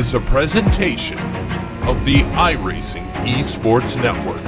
is a presentation of the iRacing Esports Network.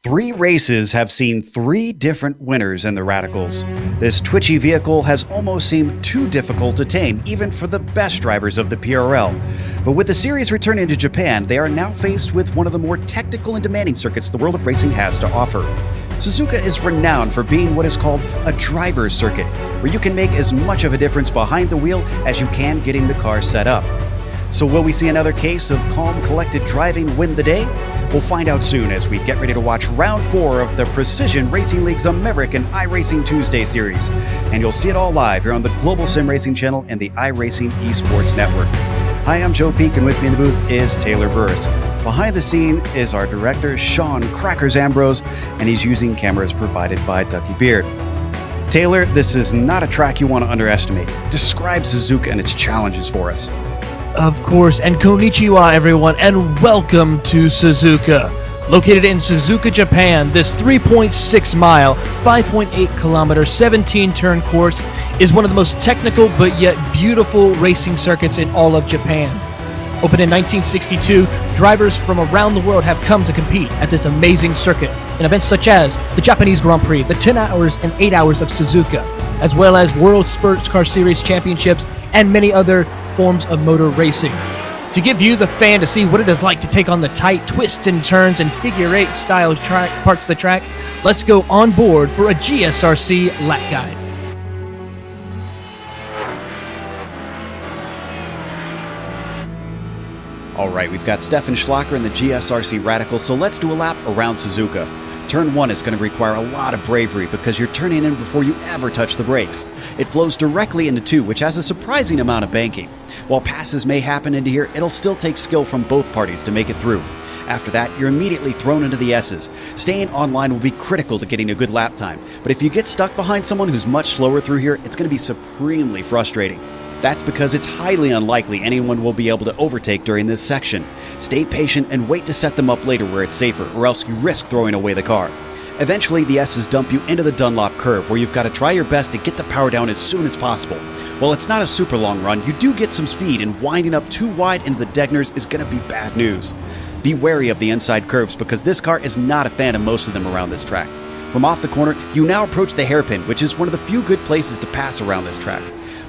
Three races have seen three different winners in the Radicals. This twitchy vehicle has almost seemed too difficult to tame, even for the best drivers of the PRL. But with the series returning to Japan, they are now faced with one of the more technical and demanding circuits the world of racing has to offer. Suzuka is renowned for being what is called a driver's circuit, where you can make as much of a difference behind the wheel as you can getting the car set up. So will we see another case of calm, collected driving win the day? We'll find out soon as we get ready to watch Round 4 of the Precision Racing League's American iRacing Tuesday series. And you'll see it all live here on the Global Sim Racing channel and the iRacing Esports Network. Hi, I'm Joe Peak, and with me in the booth is Taylor Burris. Behind the scene is our director, Sean Crackers Ambrose, and he's using cameras provided by Ducky Beard. Taylor, this is not a track you want to underestimate. Describe Suzuka and its challenges for us. Of course, and konnichiwa everyone, and welcome to Suzuka. Located in Suzuka, Japan, this 3.6 mile, 5.8 kilometer, 17-turn course is one of the most technical but yet beautiful racing circuits in all of Japan. Opened in 1962, drivers from around the world have come to compete at this amazing circuit in events such as the Japanese Grand Prix, the 10 hours and 8 hours of Suzuka, as well as World Sports Car Series championships and many other forms of motor racing. To give you, the fan, to see what it is like to take on the tight twists and turns and figure eight style parts of the track, let's go on board for a GSRC lap guide. All right, we've got Stefan Schlacker in the GSRC Radical, so let's do a lap around Suzuka. Turn 1 is going to require a lot of bravery because you're turning in before you ever touch the brakes. It flows directly into 2, which has a surprising amount of banking. While passes may happen into here, it'll still take skill from both parties to make it through. After that, you're immediately thrown into the S's. Staying online will be critical to getting a good lap time, but if you get stuck behind someone who's much slower through here, it's going to be supremely frustrating. That's because it's highly unlikely anyone will be able to overtake during this section. Stay patient and wait to set them up later where it's safer, or else you risk throwing away the car. Eventually, the S's dump you into the Dunlop curve, where you've got to try your best to get the power down as soon as possible. While it's not a super long run, you do get some speed, and winding up too wide into the Degners is going to be bad news. Be wary of the inside curves, because this car is not a fan of most of them around this track. From off the corner, you now approach the hairpin, which is one of the few good places to pass around this track.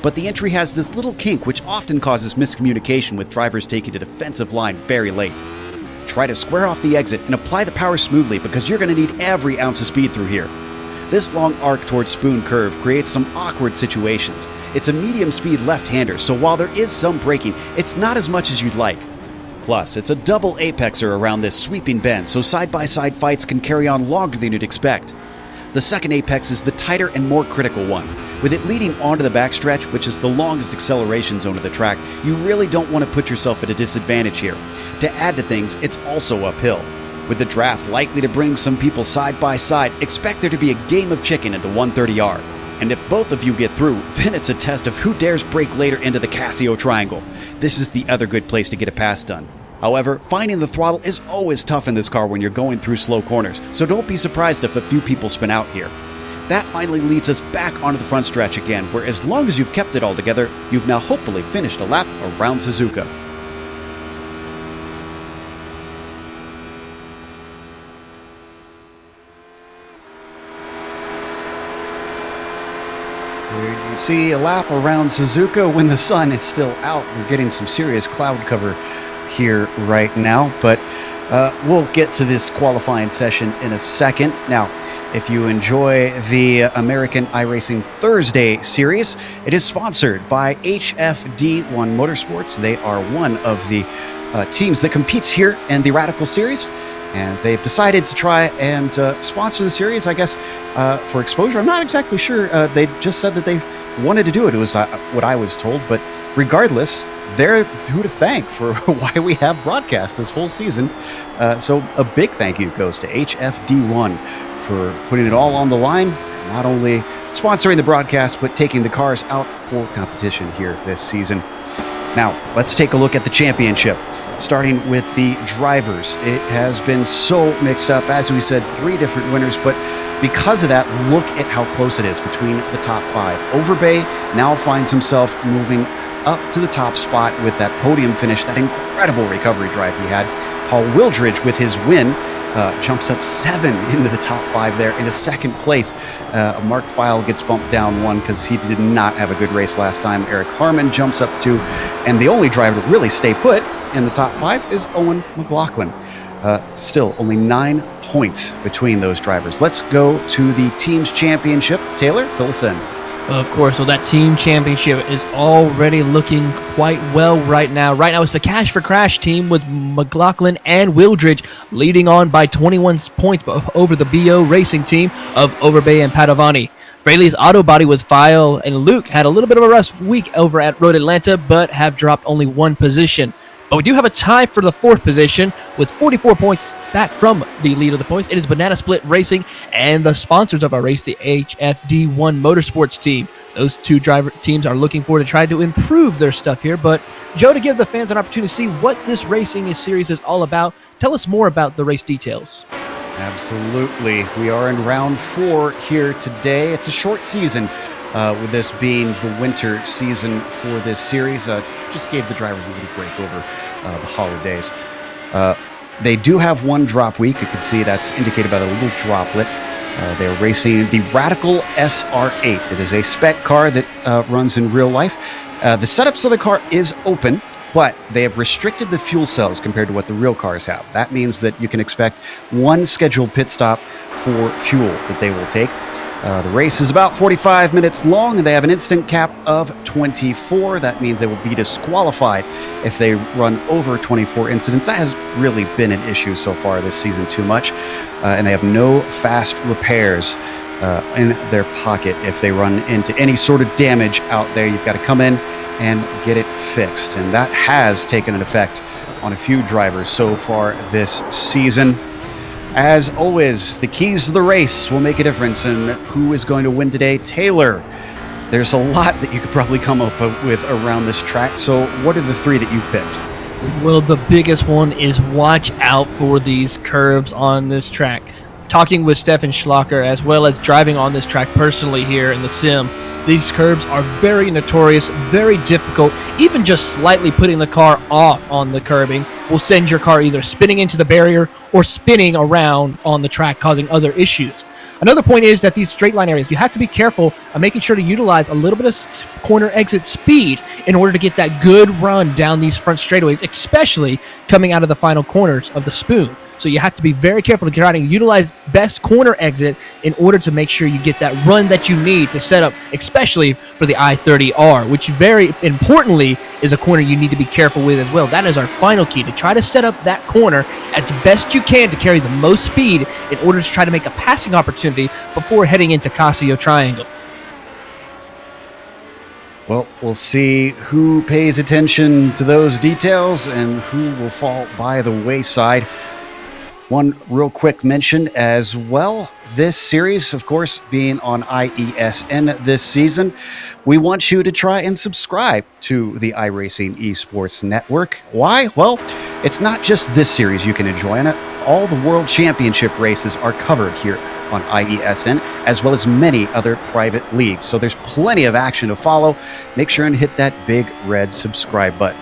But the entry has this little kink which often causes miscommunication with drivers taking the defensive line very late. Try to square off the exit and apply the power smoothly because you're going to need every ounce of speed through here. This long arc towards Spoon Curve creates some awkward situations. It's a medium speed left-hander, so while there is some braking, it's not as much as you'd like. Plus, it's a double apexer around this sweeping bend, so side-by-side fights can carry on longer than you'd expect. The second apex is the tighter and more critical one. With it leading onto the backstretch, which is the longest acceleration zone of the track, you really don't want to put yourself at a disadvantage here. To add to things, it's also uphill. With the draft likely to bring some people side by side, expect there to be a game of chicken into 130R. And if both of you get through, then it's a test of who dares break later into the Casio Triangle. This is the other good place to get a pass done. However, finding the throttle is always tough in this car when you're going through slow corners, so don't be surprised if a few people spin out here. That finally leads us back onto the front stretch again, where as long as you've kept it all together, you've now hopefully finished a lap around Suzuka. Here you see a lap around Suzuka when the sun is still out. We're getting some serious cloud cover here right now, but we'll get to this qualifying session in a second. Now, if you enjoy the American iRacing Thursday series, it is sponsored by HFD1 Motorsports. They are one of the teams that competes here in the Radical Series, and they've decided to try and sponsor the series, I guess, for exposure. I'm not exactly sure. They just said that they wanted to do it. It was what I was told, but regardless, they're who to thank for why we have broadcast this whole season. So a big thank you goes to HFD1 for putting it all on the line, not only sponsoring the broadcast, but taking the cars out for competition here this season. Now, let's take a look at the championship. Starting with the drivers, it has been so mixed up. As we said, 3 different winners, but because of that, look at how close it is between the top 5. Overbay now finds himself moving up to the top spot with that podium finish, that incredible recovery drive he had. Paul Wildridge, with his win, jumps up 7 into the top 5 there into second place. Mark Feil gets bumped down 1 because he did not have a good race last time. Eric Harmon jumps up 2, and the only driver to really stay put in the top 5 is Owen McLaughlin. Still only 9 points between those drivers. Let's go to the team's championship. Taylor, fill us in. Of course, so that team championship is already looking quite well right now. Right now, it's the Cash for Crash team with McLaughlin and Wildridge leading on by 21 points over the BO Racing team of Overbay and Padovani. Fraley's Auto Body with Feil and Luke had a little bit of a rough week over at Road Atlanta, but have dropped only 1 position. But we do have a tie for the 4th position with 44 points back from the lead of the points. It is Banana Split Racing and the sponsors of our race, the HFD1 Motorsports team. Those 2 driver teams are looking forward to try to improve their stuff here. But Joe, to give the fans an opportunity to see what this racing series is all about, tell us more about the race details. Absolutely. We are in round 4 here today. It's a short season. With this being the winter season for this series, just gave the drivers a little break over the holidays. They do have 1 drop week. You can see that's indicated by the little droplet. They're racing the Radical SR8. It is a spec car that runs in real life. The setups of the car is open, but they have restricted the fuel cells compared to what the real cars have. That means that you can expect 1 scheduled pit stop for fuel that they will take. The race is about 45 minutes long, and they have an instant cap of 24. That means they will be disqualified if they run over 24 incidents. That has really been an issue so far this season too much. And they have no fast repairs in their pocket. If they run into any sort of damage out there, you've got to come in and get it fixed. And that has taken an effect on a few drivers so far this season. As always, the keys to the race will make a difference in who is going to win today. Taylor, there's a lot that you could probably come up with around this track. So what are the 3 that you've picked? Well, the biggest one is watch out for these curves on this track. Talking with Stefan Schlacker, as well as driving on this track personally here in the sim, these curves are very notorious, very difficult. Even just slightly putting the car off on the curbing will send your car either spinning into the barrier or spinning around on the track, causing other issues. Another point is that these straight line areas, you have to be careful of making sure to utilize a little bit of corner exit speed in order to get that good run down these front straightaways, especially coming out of the final corners of the spoon. So you have to be very careful to try to utilize best corner exit in order to make sure you get that run that you need to set up, especially for the I-30R, which very importantly is a corner you need to be careful with as well. That is our final key, to try to set up that corner as best you can to carry the most speed in order to try to make a passing opportunity before heading into Casio Triangle. Well, we'll see who pays attention to those details and who will fall by the wayside. One real quick mention as well. This series, of course, being on IESN this season, we want you to try and subscribe to the iRacing Esports Network. Why? Well, it's not just this series you can enjoy on it. All the World Championship races are covered here on IESN, as well as many other private leagues. So there's plenty of action to follow. Make sure and hit that big red subscribe button.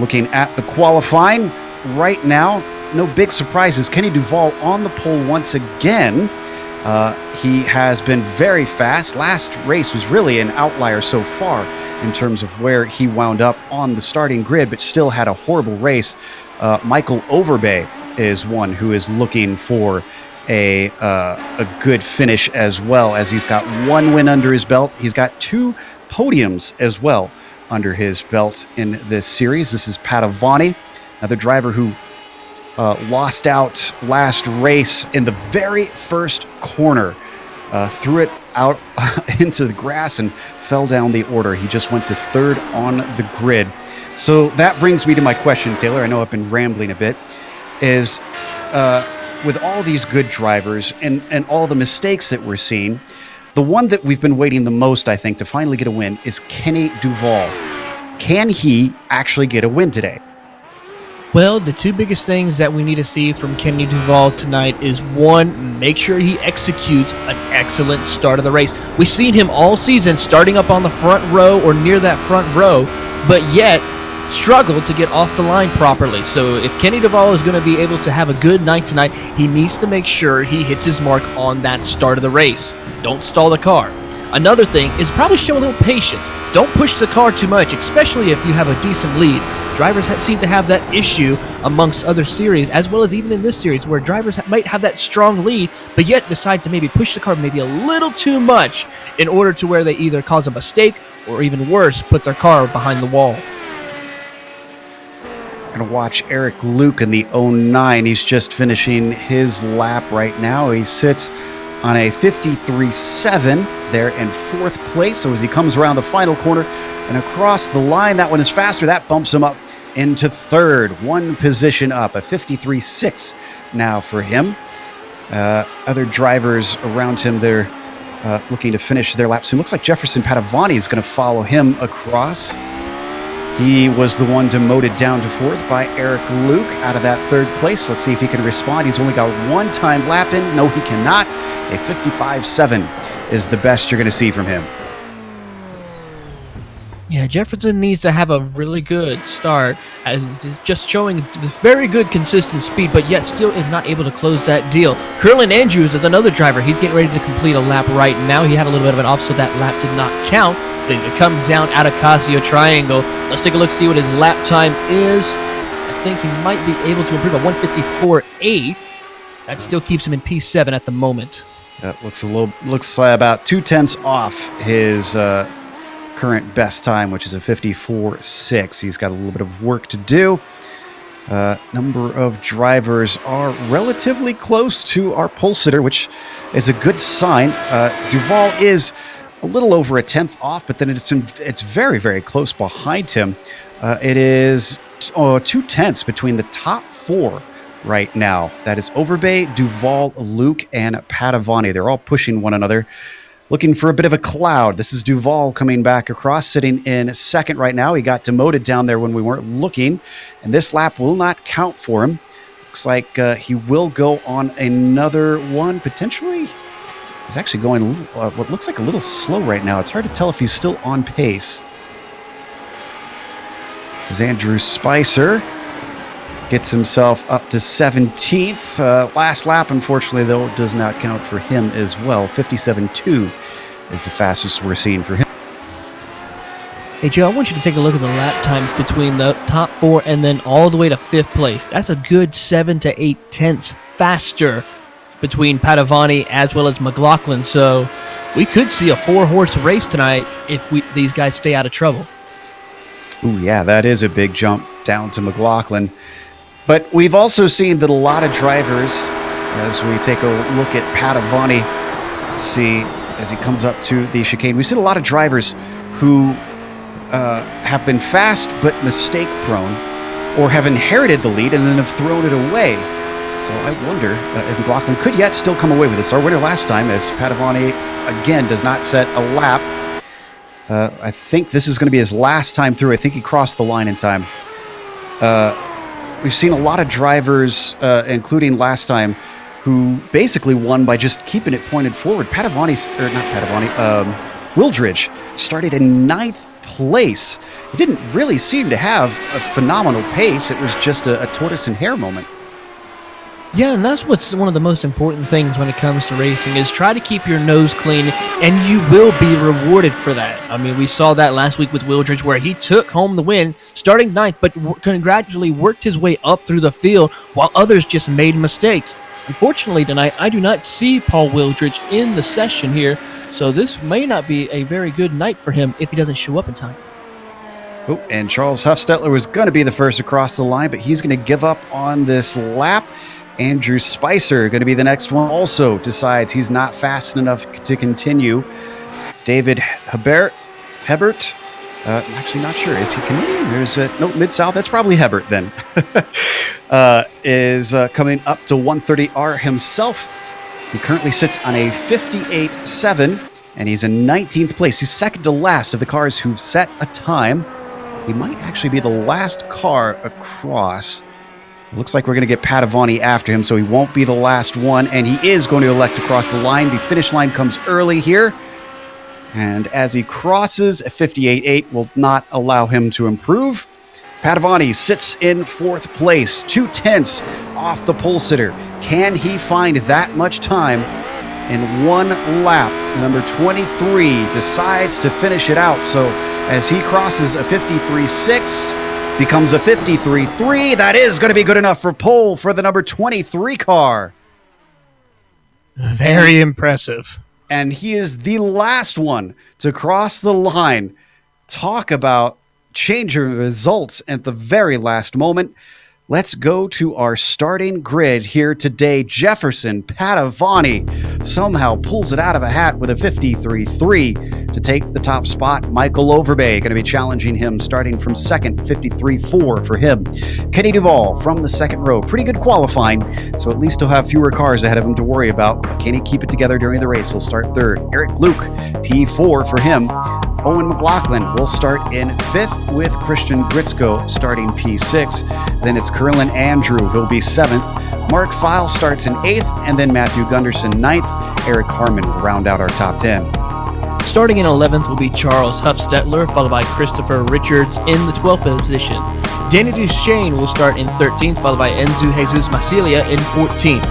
Looking at the qualifying right now, no big surprises. Kenny Duval on the pole once again. He has been very fast. Last race was really an outlier so far in terms of where he wound up on the starting grid, but still had a horrible race. Michael Overbay is one who is looking for a good finish as well, as he's got one win under his belt. He's got 2 podiums as well under his belt in this series. This is Padavani, another driver who lost out last race in the very first corner. Threw it out into the grass and fell down the order. He just went to 3rd on the grid. So that brings me to my question, Taylor. I know I've been rambling a bit. Is with all these good drivers and all the mistakes that we're seeing, the one that we've been waiting the most, I think, to finally get a win is Kenny Duval. Can he actually get a win today? Well, the 2 biggest things that we need to see from Kenny Duval tonight is, 1, make sure he executes an excellent start of the race. We've seen him all season starting up on the front row or near that front row, but yet struggled to get off the line properly. So if Kenny Duval is going to be able to have a good night tonight, he needs to make sure he hits his mark on that start of the race. Don't stall the car. Another thing is probably show a little patience. Don't push the car too much, especially if you have a decent lead. Drivers seem to have that issue amongst other series, as well as even in this series, where drivers might have that strong lead, but yet decide to maybe push the car maybe a little too much in order to where they either cause a mistake or, even worse, put their car behind the wall. Going to watch Eric Luke in the 09. He's just finishing his lap right now. He sits on a 53.7 there in 4th place. So as he comes around the final corner and across the line, that one is faster. That bumps him up into 3rd, 1 position up, a 53.6 now for him. Other drivers around him, they're looking to finish their lap soon. Looks like Jefferson Padavani is going to follow him across. He was the one demoted down to 4th by Eric Luke out of that 3rd place. Let's see if he can respond. He's only got 1 time lap in. No, he cannot. A 55.7 is the best you're going to see from him. Yeah, Jefferson needs to have a really good start, just showing very good consistent speed, but yet still is not able to close that deal. Curlin Andrews is another driver. He's getting ready to complete a lap right now. He had a little bit of an off, so that lap did not count. Then it comes down out of Casio Triangle. Let's take a look, see what his lap time is. I think he might be able to improve a 154.8. That still keeps him in P7 at the moment. That looks about 2/10 off his current best time, which is a 54.6. He's got a little bit of work to do. Number of drivers are relatively close to our pole sitter, which is a good sign. Duval is a little over 1/10 off, but then it's very, very close behind him. It is 2/10 between the top 4 right now. That is Overbay, Duval, Luke, and Padavani. They're all pushing one another, looking for a bit of a cloud. This is Duval coming back across, sitting in 2nd right now. He got demoted down there when we weren't looking, and this lap will not count for him. Looks like he will go on another one, potentially. He's actually going what looks like a little slow right now. It's hard to tell if he's still on pace. This is Andrew Spicer. Gets himself up to 17th. Last lap, unfortunately, though, does not count for him as well. 57.2 is the fastest we're seeing for him. Hey, Joe, I want you to take a look at the lap times between the top 4 and then all the way to 5th place. That's a good 7 to 8 tenths faster between Padavani as well as McLaughlin. So we could see a 4-horse race tonight if these guys stay out of trouble. Ooh, yeah, that is a big jump down to McLaughlin. But we've also seen that a lot of drivers, as we take a look at Padavani, let's see, as he comes up to the chicane, we've seen a lot of drivers who have been fast but mistake prone, or have inherited the lead and then have thrown it away. So I wonder if McLaughlin could yet still come away with this. Our winner last time, as Padavani again does not set a lap. I think this is going to be his last time through. I think he crossed the line in time. We've seen a lot of drivers, including last time, who basically won by just keeping it pointed forward. Wildridge started in 9th place. He didn't really seem to have a phenomenal pace. It was just a tortoise and hare moment. Yeah, and that's what's one of the most important things when it comes to racing is try to keep your nose clean, and you will be rewarded for that. I mean, we saw that last week with Wildridge where he took home the win, starting 9th, but gradually worked his way up through the field while others just made mistakes. Unfortunately, tonight, I do not see Paul Wildridge in the session here, so this may not be a very good night for him if he doesn't show up in time. Oh, and Charles Huffstetler was going to be the first across the line, but he's going to give up on this lap. Andrew Spicer, going to be the next one, also decides he's not fast enough to continue. David Hebert, I'm actually not sure. Is he Canadian? There's no, Mid-South. That's probably Hebert then. Is coming up to 130R himself. He currently sits on a 58.7, and he's in 19th place. He's second to last of the cars who've set a time. He might actually be the last car across. Looks like we're going to get Padavani after him, so he won't be the last one, and he is going to elect to cross the line. The finish line comes early here, and as he crosses, a 58.8 will not allow him to improve. Padavani sits in 4th place, 2/10 off the pole sitter. Can he find that much time in one lap? Number 23 decides to finish it out, so as he crosses a 53.6, becomes a 53.3. That is going to be good enough for pole for the number 23 car. Very impressive. And he is the last one to cross the line. Talk about changing results at the very last moment. Let's go to our starting grid here today. Jefferson Padavani somehow pulls it out of a hat with a 53.3 to take the top spot. Michael Overbay going to be challenging him starting from second, 53.4 for him. Kenny Duvall from the second row. Pretty good qualifying, so at least he'll have fewer cars ahead of him to worry about. Can he keep it together during the race? He'll start third. Eric Luke, P4 for him. Owen McLaughlin will start in 5th with Christian Gritzko starting P6. Then it's Curlin Andrew, he'll be 7th. Mark File starts in 8th, and then Matthew Gunderson 9th. Eric Harmon will round out our top 10. Starting in 11th will be Charles Huffstetler, followed by Christopher Richards in the 12th position. Danny Duchesne will start in 13th, followed by Enzo Jesus Masilia in 14th.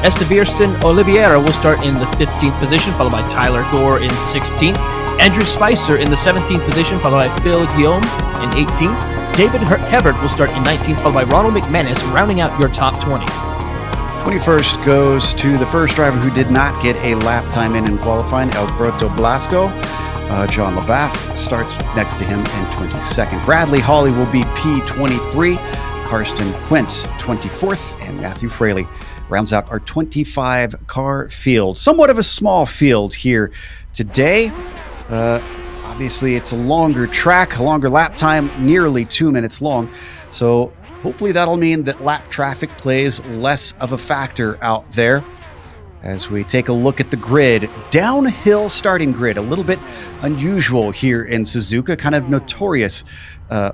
Estevirston Oliveira will start in the 15th position, followed by Tyler Gore in 16th. Andrew Spicer in the 17th position, followed by Phil Guillaume in 18th. David Hebert will start in 19th, followed by Ronald McManus, rounding out your top 20. 21st goes to the first driver who did not get a lap time in qualifying, Alberto Blasco. John LaBath starts next to him in 22nd. Bradley Hawley will be P23. Karsten Quint, 24th. And Matthew Fraley rounds out our 25-car field. Somewhat of a small field here today. Obviously, it's a longer track, a longer lap time, nearly 2 minutes long. So hopefully that'll mean that lap traffic plays less of a factor out there. As we take a look at the grid, downhill starting grid, a little bit unusual here in Suzuka, kind of notorious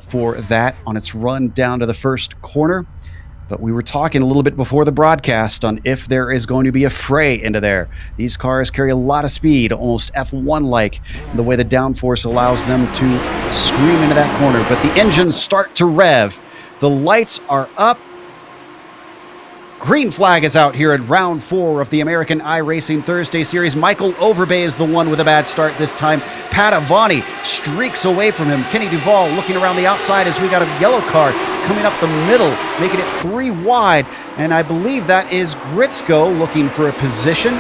for that on its run down to the first corner. But we were talking a little bit before the broadcast on if there is going to be a fray into there. These cars carry a lot of speed, almost F1-like, the way the downforce allows them to scream into that corner. But the engines start to rev. The lights are up. Green flag is out here at round 4 of the American iRacing Thursday Series. Michael Overbay is the one with a bad start this time. Padavani streaks away from him. Kenny Duvall looking around the outside as we got a yellow car coming up the middle, making it 3 wide. And I believe that is Gritzko looking for a position.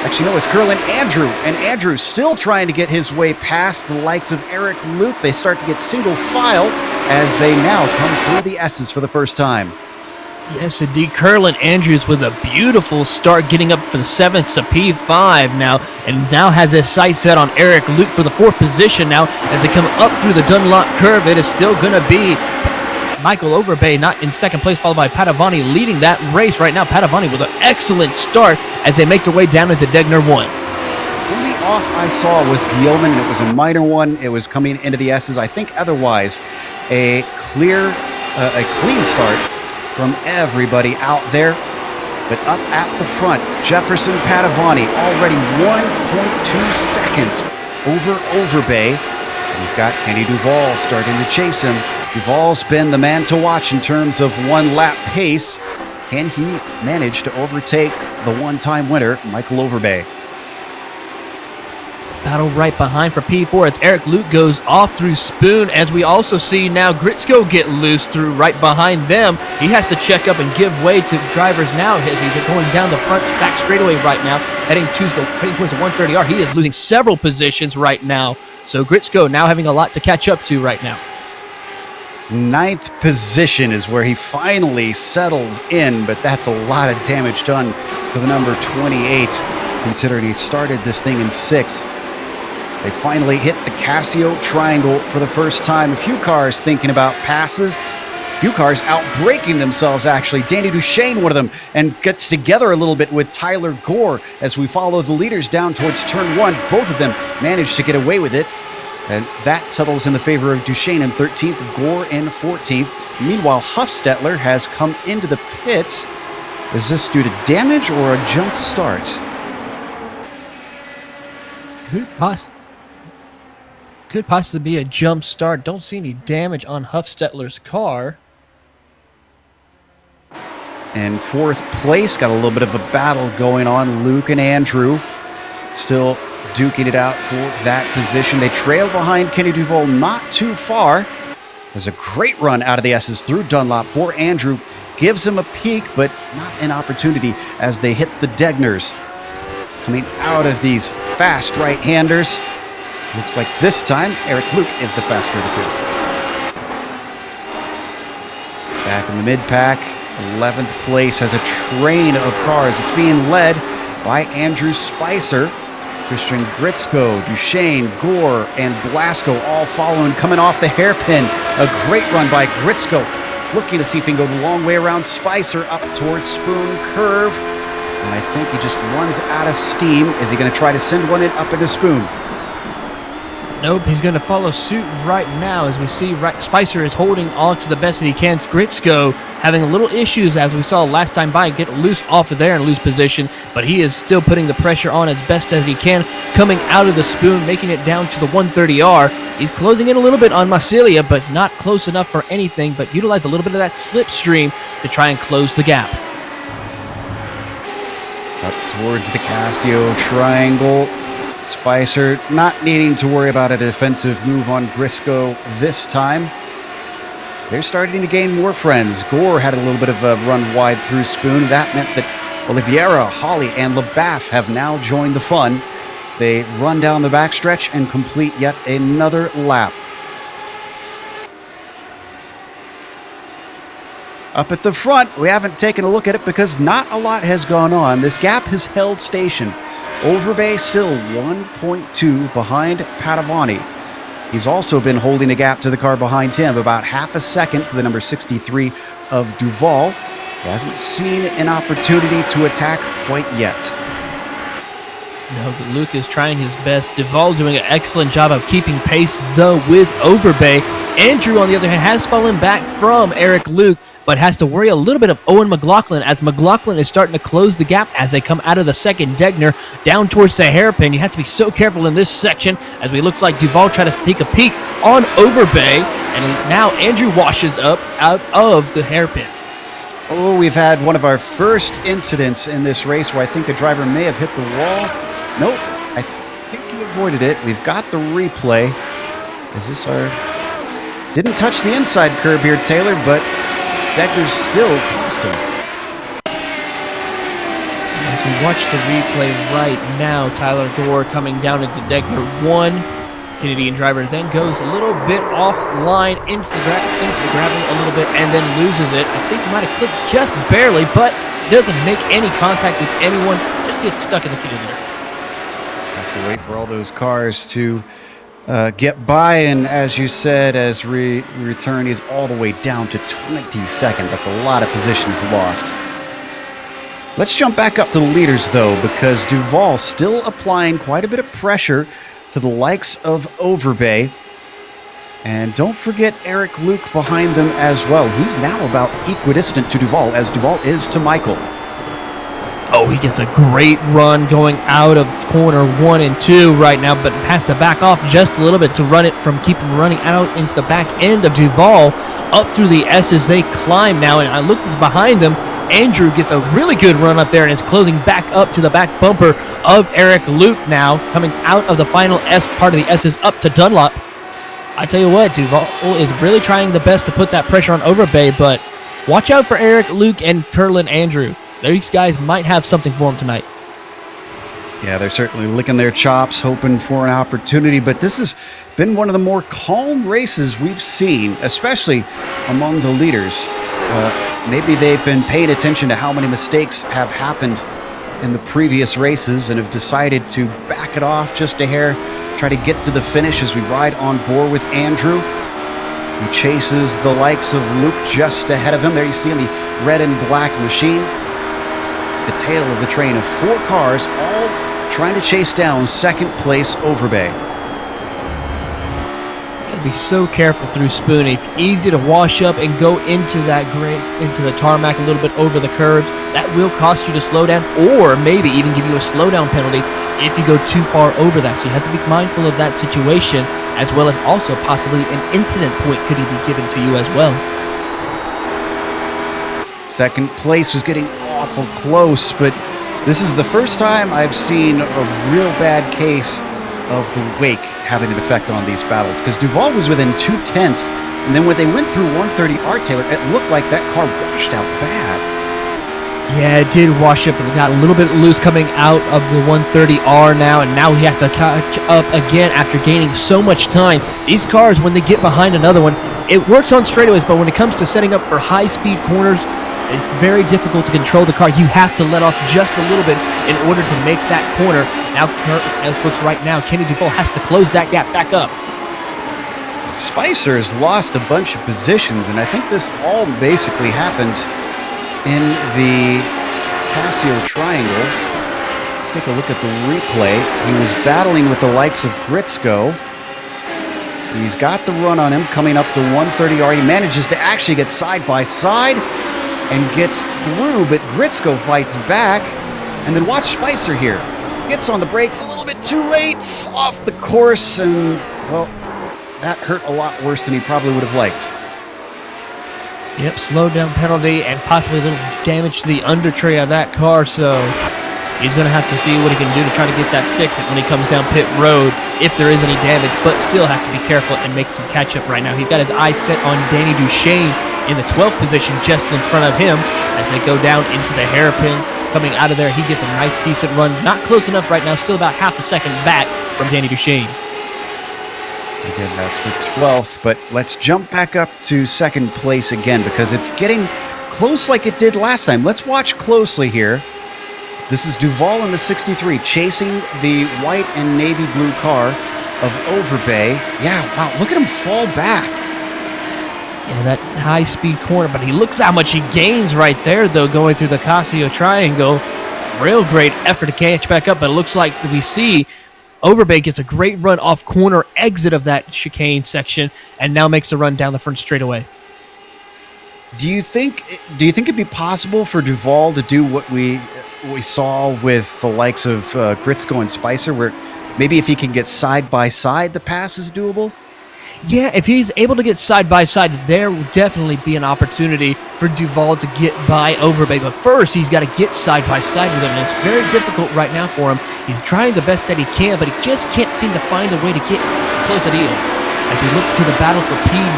Actually, no, it's Curlin Andrew. And Andrew still trying to get his way past the likes of Eric Luke. They start to get single file as they now come through the S's for the first time. Yes, indeed. Curlin Andrews with a beautiful start, getting up for the 7th to P5 now, and now has his sights set on Eric Luke for the 4th position now. As they come up through the Dunlop curve, it is still going to be Michael Overbay not in second place, followed by Padavani leading that race right now. Padavani with an excellent start as they make their way down into Degner 1. Only off I saw was Guillaume, and it was a minor one. It was coming into the S's. I think otherwise a clean start from everybody out there. But up at the front, Jefferson Padavani already 1.2 seconds over Overbay. He's got Kenny Duval starting to chase him. Duval's been the man to watch in terms of one-lap pace. Can he manage to overtake the one-time winner, Michael Overbay? Battle right behind for P4 as Eric Luke goes off through Spoon, as we also see now Gritsko get loose through right behind them. He has to check up and give way to drivers now as he's going down the front back straightaway right now, heading towards the 130R. He is losing several positions right now. So Gritsko now having a lot to catch up to right now. 9th position is where he finally settles in, but that's a lot of damage done to the number 28, considering he started this thing in 6th. They finally hit the Casio triangle for the first time. A few cars thinking about passes. A few cars out-braking themselves, actually. Danny Duchesne, one of them, and gets together a little bit with Tyler Gore as we follow the leaders down towards turn 1. Both of them managed to get away with it. And that settles in the favor of Duchesne in 13th, Gore in 14th. Meanwhile, Huffstetler has come into the pits. Is this due to damage or a jump start? Could possibly be a jump start. Don't see any damage on Huffstetler's car. In 4th place, got a little bit of a battle going on. Luke and Andrew still duking it out for that position. They trail behind Kenny Duval not too far. There's a great run out of the S's through Dunlop for Andrew. Gives him a peek, but not an opportunity as they hit the Degners. Coming out of these fast right-handers. Looks like this time, Eric Luke is the faster of the two. Back in the mid-pack, 11th place has a train of cars. It's being led by Andrew Spicer, Christian Gritsko, Duchesne, Gore, and Blasco all following, coming off the hairpin. A great run by Gritsko, looking to see if he can go the long way around Spicer up towards Spoon Curve. And I think he just runs out of steam. Is he going to try to send one in up into Spoon? Nope, he's going to follow suit right now as we see Spicer is holding on to the best that he can. Gritsko having a little issues as we saw last time by, get loose off of there and lose position, but he is still putting the pressure on as best as he can, coming out of the Spoon, making it down to the 130R. He's closing in a little bit on Marsilia, but not close enough for anything, but utilized a little bit of that slipstream to try and close the gap. Up towards the Casio triangle. Spicer not needing to worry about a defensive move on Grisco this time. They're starting to gain more friends. Gore had a little bit of a run wide through Spoon. That meant that Oliveira, Holly, and LeBaff have now joined the fun. They run down the backstretch and complete yet another lap. Up at the front, we haven't taken a look at it because not a lot has gone on. This gap has held station. Overbay still 1.2 behind Padavani. He's also been holding a gap to the car behind him, about half a second to the number 63 of Duval. He hasn't seen an opportunity to attack quite yet. No, but Luke is trying his best. Duval doing an excellent job of keeping pace, though, with Overbay. Andrew, on the other hand, has fallen back from Eric Luke, but has to worry a little bit of Owen McLaughlin as McLaughlin is starting to close the gap as they come out of the second Degner down towards the hairpin. You have to be so careful in this section as it looks like Duval try to take a peek on Overbay, and now Andrew washes up out of the hairpin. Oh, we've had one of our first incidents in this race where I think a driver may have hit the wall. Nope, I think he avoided it. We've got the replay. Is this our... Didn't touch the inside curb here, Taylor, but Degner still cost him. As we watch the replay right now, Tyler Gore coming down into Degner 1. Canadian driver then goes a little bit offline into the gravel a little bit and then loses it. I think he might have clipped just barely, but doesn't make any contact with anyone. Just gets stuck in the field there. Has to wait for all those cars to get by, and as you said, as we return, he's all the way down to 22nd. That's a lot of positions lost. Let's jump back up to the leaders, though, because Duval still applying quite a bit of pressure to the likes of Overbay. And don't forget Eric Luke behind them as well. He's now about equidistant to Duval, as Duval is to Michael. Oh, he gets a great run going out of corner 1 and 2 right now, but has to back off just a little bit to run it from keep him running out into the back end of Duval up through the S as they climb now. And I look behind them. Andrew gets a really good run up there and is closing back up to the back bumper of Eric Luke now, coming out of the final S part of the S's up to Dunlop. I tell you what, Duval is really trying the best to put that pressure on Overbay, but watch out for Eric Luke and Curlin Andrew. These guys might have something for him tonight. Yeah, they're certainly licking their chops, hoping for an opportunity, but this has been one of the more calm races we've seen, especially among the leaders. Maybe they've been paying attention to how many mistakes have happened in the previous races and have decided to back it off just a hair, try to get to the finish as we ride on board with Andrew. He chases the likes of Luke just ahead of him. There you see in the red and black machine, the tail of the train of 4 cars, all trying to chase down second place Overbay. Gotta be so careful through Spoonie. It's easy to wash up and go into the tarmac a little bit over the curves. That will cost you to slow down, or maybe even give you a slowdown penalty if you go too far over that. So you have to be mindful of that situation, as well as also possibly an incident point could be given to you as well. Second place was getting awful close, but this is the first time I've seen a real bad case of the wake having an effect on these battles, because Duval was within 0.2, and then when they went through 130 Art Taylor, it looked like that car washed out bad. Yeah, it did wash up and got a little bit loose coming out of the 130R now, and now he has to catch up again after gaining so much time. These cars, when they get behind another one, it works on straightaways, but when it comes to setting up for high-speed corners, it's very difficult to control the car. You have to let off just a little bit in order to make that corner. Now, looks right now, Kenny Duval has to close that gap back up. Spicer's lost a bunch of positions, and I think this all basically happened in the Casio Triangle. Let's take a look at the replay. He was battling with the likes of Gritzko. He's got the run on him coming up to 130R. He manages to actually get side by side and gets through, but Gritzko fights back. And then watch Spicer here. Gets on the brakes a little bit too late, off the course, and, well, that hurt a lot worse than he probably would have liked. Yep, slowdown penalty and possibly a little damage to the under tray of that car, so he's going to have to see what he can do to try to get that fixed when he comes down pit road, if there is any damage, but still have to be careful and make some catch-up right now. He's got his eyes set on Danny Duchesne in the 12th position just in front of him as they go down into the hairpin. Coming out of there, he gets a nice, decent run. Not close enough right now, still about half a second back from Danny Duchesne. Again, that's for 12th, but let's jump back up to second place again because it's getting close like it did last time. Let's watch closely here. This is Duval in the 63 chasing the white and navy blue car of Overbay. Yeah, wow, look at him fall back. Yeah, that high-speed corner, but he looks how much he gains right there, though, going through the Casio Triangle. Real great effort to catch back up, but it looks like we see Overbay gets a great run off corner exit of that chicane section and now makes a run down the front straightaway. Do you think it'd be possible for Duval to do what we saw with the likes of Gritzko and Spicer, where maybe if he can get side by side, the pass is doable? Yeah, if he's able to get side by side, there will definitely be an opportunity for Duval to get by Overbay. But first, he's got to get side by side with him, and it's very difficult right now for him. He's trying the best that he can, but he just can't seem to find a way to close the deal. As we look to the battle for P9,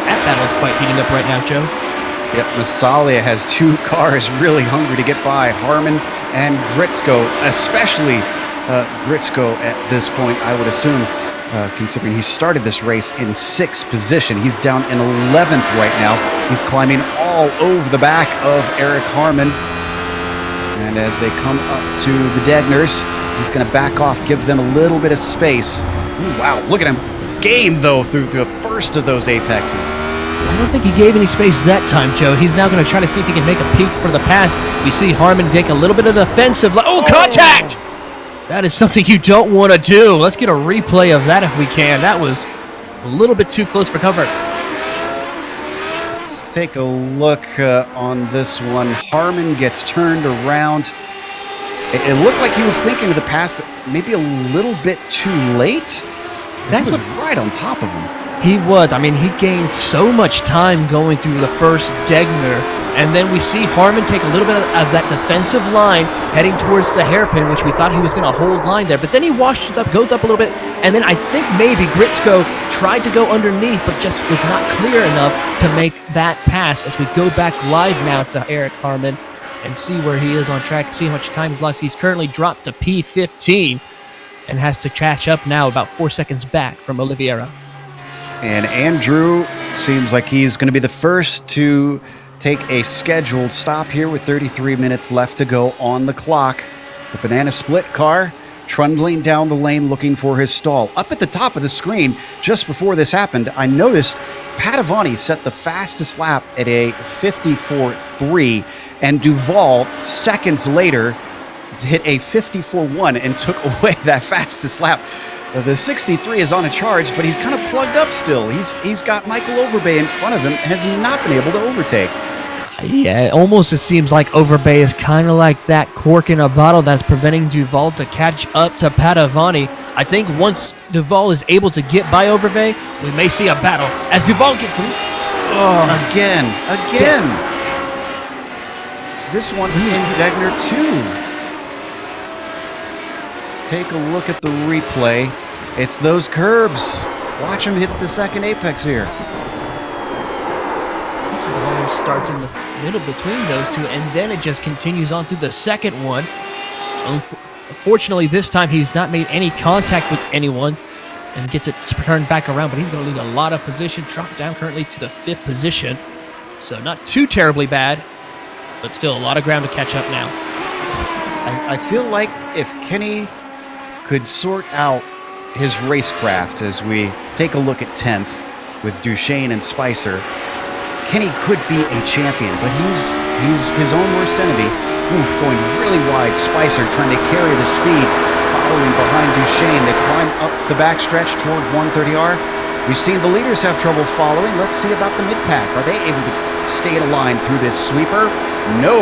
that battle is quite heating up right now, Joe. Yep, Massalia has 2 cars really hungry to get by, Harmon and Gritzko, especially Gritzko at this point, I would assume. Considering he started this race in 6th position. He's down in 11th right now. He's climbing all over the back of Eric Harmon. And as they come up to the Degners, he's going to back off, give them a little bit of space. Ooh, wow, look at him. Game, though, through the first of those apexes. I don't think he gave any space that time, Joe. He's now going to try to see if he can make a peek for the pass. We see Harmon take a little bit of defensive. Contact! That is something you don't want to do. Let's get a replay of that if we can. That was a little bit too close for comfort. Let's take a look on this one. Harmon gets turned around. It looked like he was thinking of the pass, but maybe a little bit too late. That was right on top of him. He was. I mean, he gained so much time going through the first Degner. And then we see Harmon take a little bit of that defensive line heading towards the hairpin, which we thought he was going to hold line there. But then he washed it up, goes up a little bit. And then I think maybe Gritzko tried to go underneath, but just was not clear enough to make that pass. As we go back live now to Eric Harmon and see where he is on track, see how much time he's lost. He's currently dropped to P15 and has to catch up now about 4 seconds back from Oliveira. And Andrew seems like he's going to be the first to take a scheduled stop here with 33 minutes left to go on the clock. The banana split car trundling down the lane looking for his stall. Up at the top of the screen, just before this happened, I noticed Padavani set the fastest lap at a 54.3, and Duval, seconds later, hit a 54.1 and took away that fastest lap. The 63 is on a charge, but he's kind of plugged up still. He's got Michael Overbay in front of him and has not been able to overtake. Yeah, almost it seems like Overbay is kind of like that cork in a bottle that's preventing Duval to catch up to Padavani. I think once Duval is able to get by Overbay, we may see a battle as Duval gets him. Again. This one in Degner too. Take a look at the replay. It's those curbs. Watch him hit the second apex here. It starts in the middle between those two, and then it just continues on to the second one. Unfortunately, this time he's not made any contact with anyone and gets it turned back around, but he's going to lose a lot of position, drop down currently to the 5th position. So not too terribly bad, but still a lot of ground to catch up now. I feel like if Kenny could sort out his racecraft as we take a look at 10th with Duchesne and Spicer, Kenny could be a champion, but he's his own worst enemy. Going really wide. Spicer trying to carry the speed, following behind Duchesne. They climb up the backstretch toward 130R. We've seen the leaders have trouble following. Let's see about the mid-pack. Are they able to stay in a line through this sweeper? No.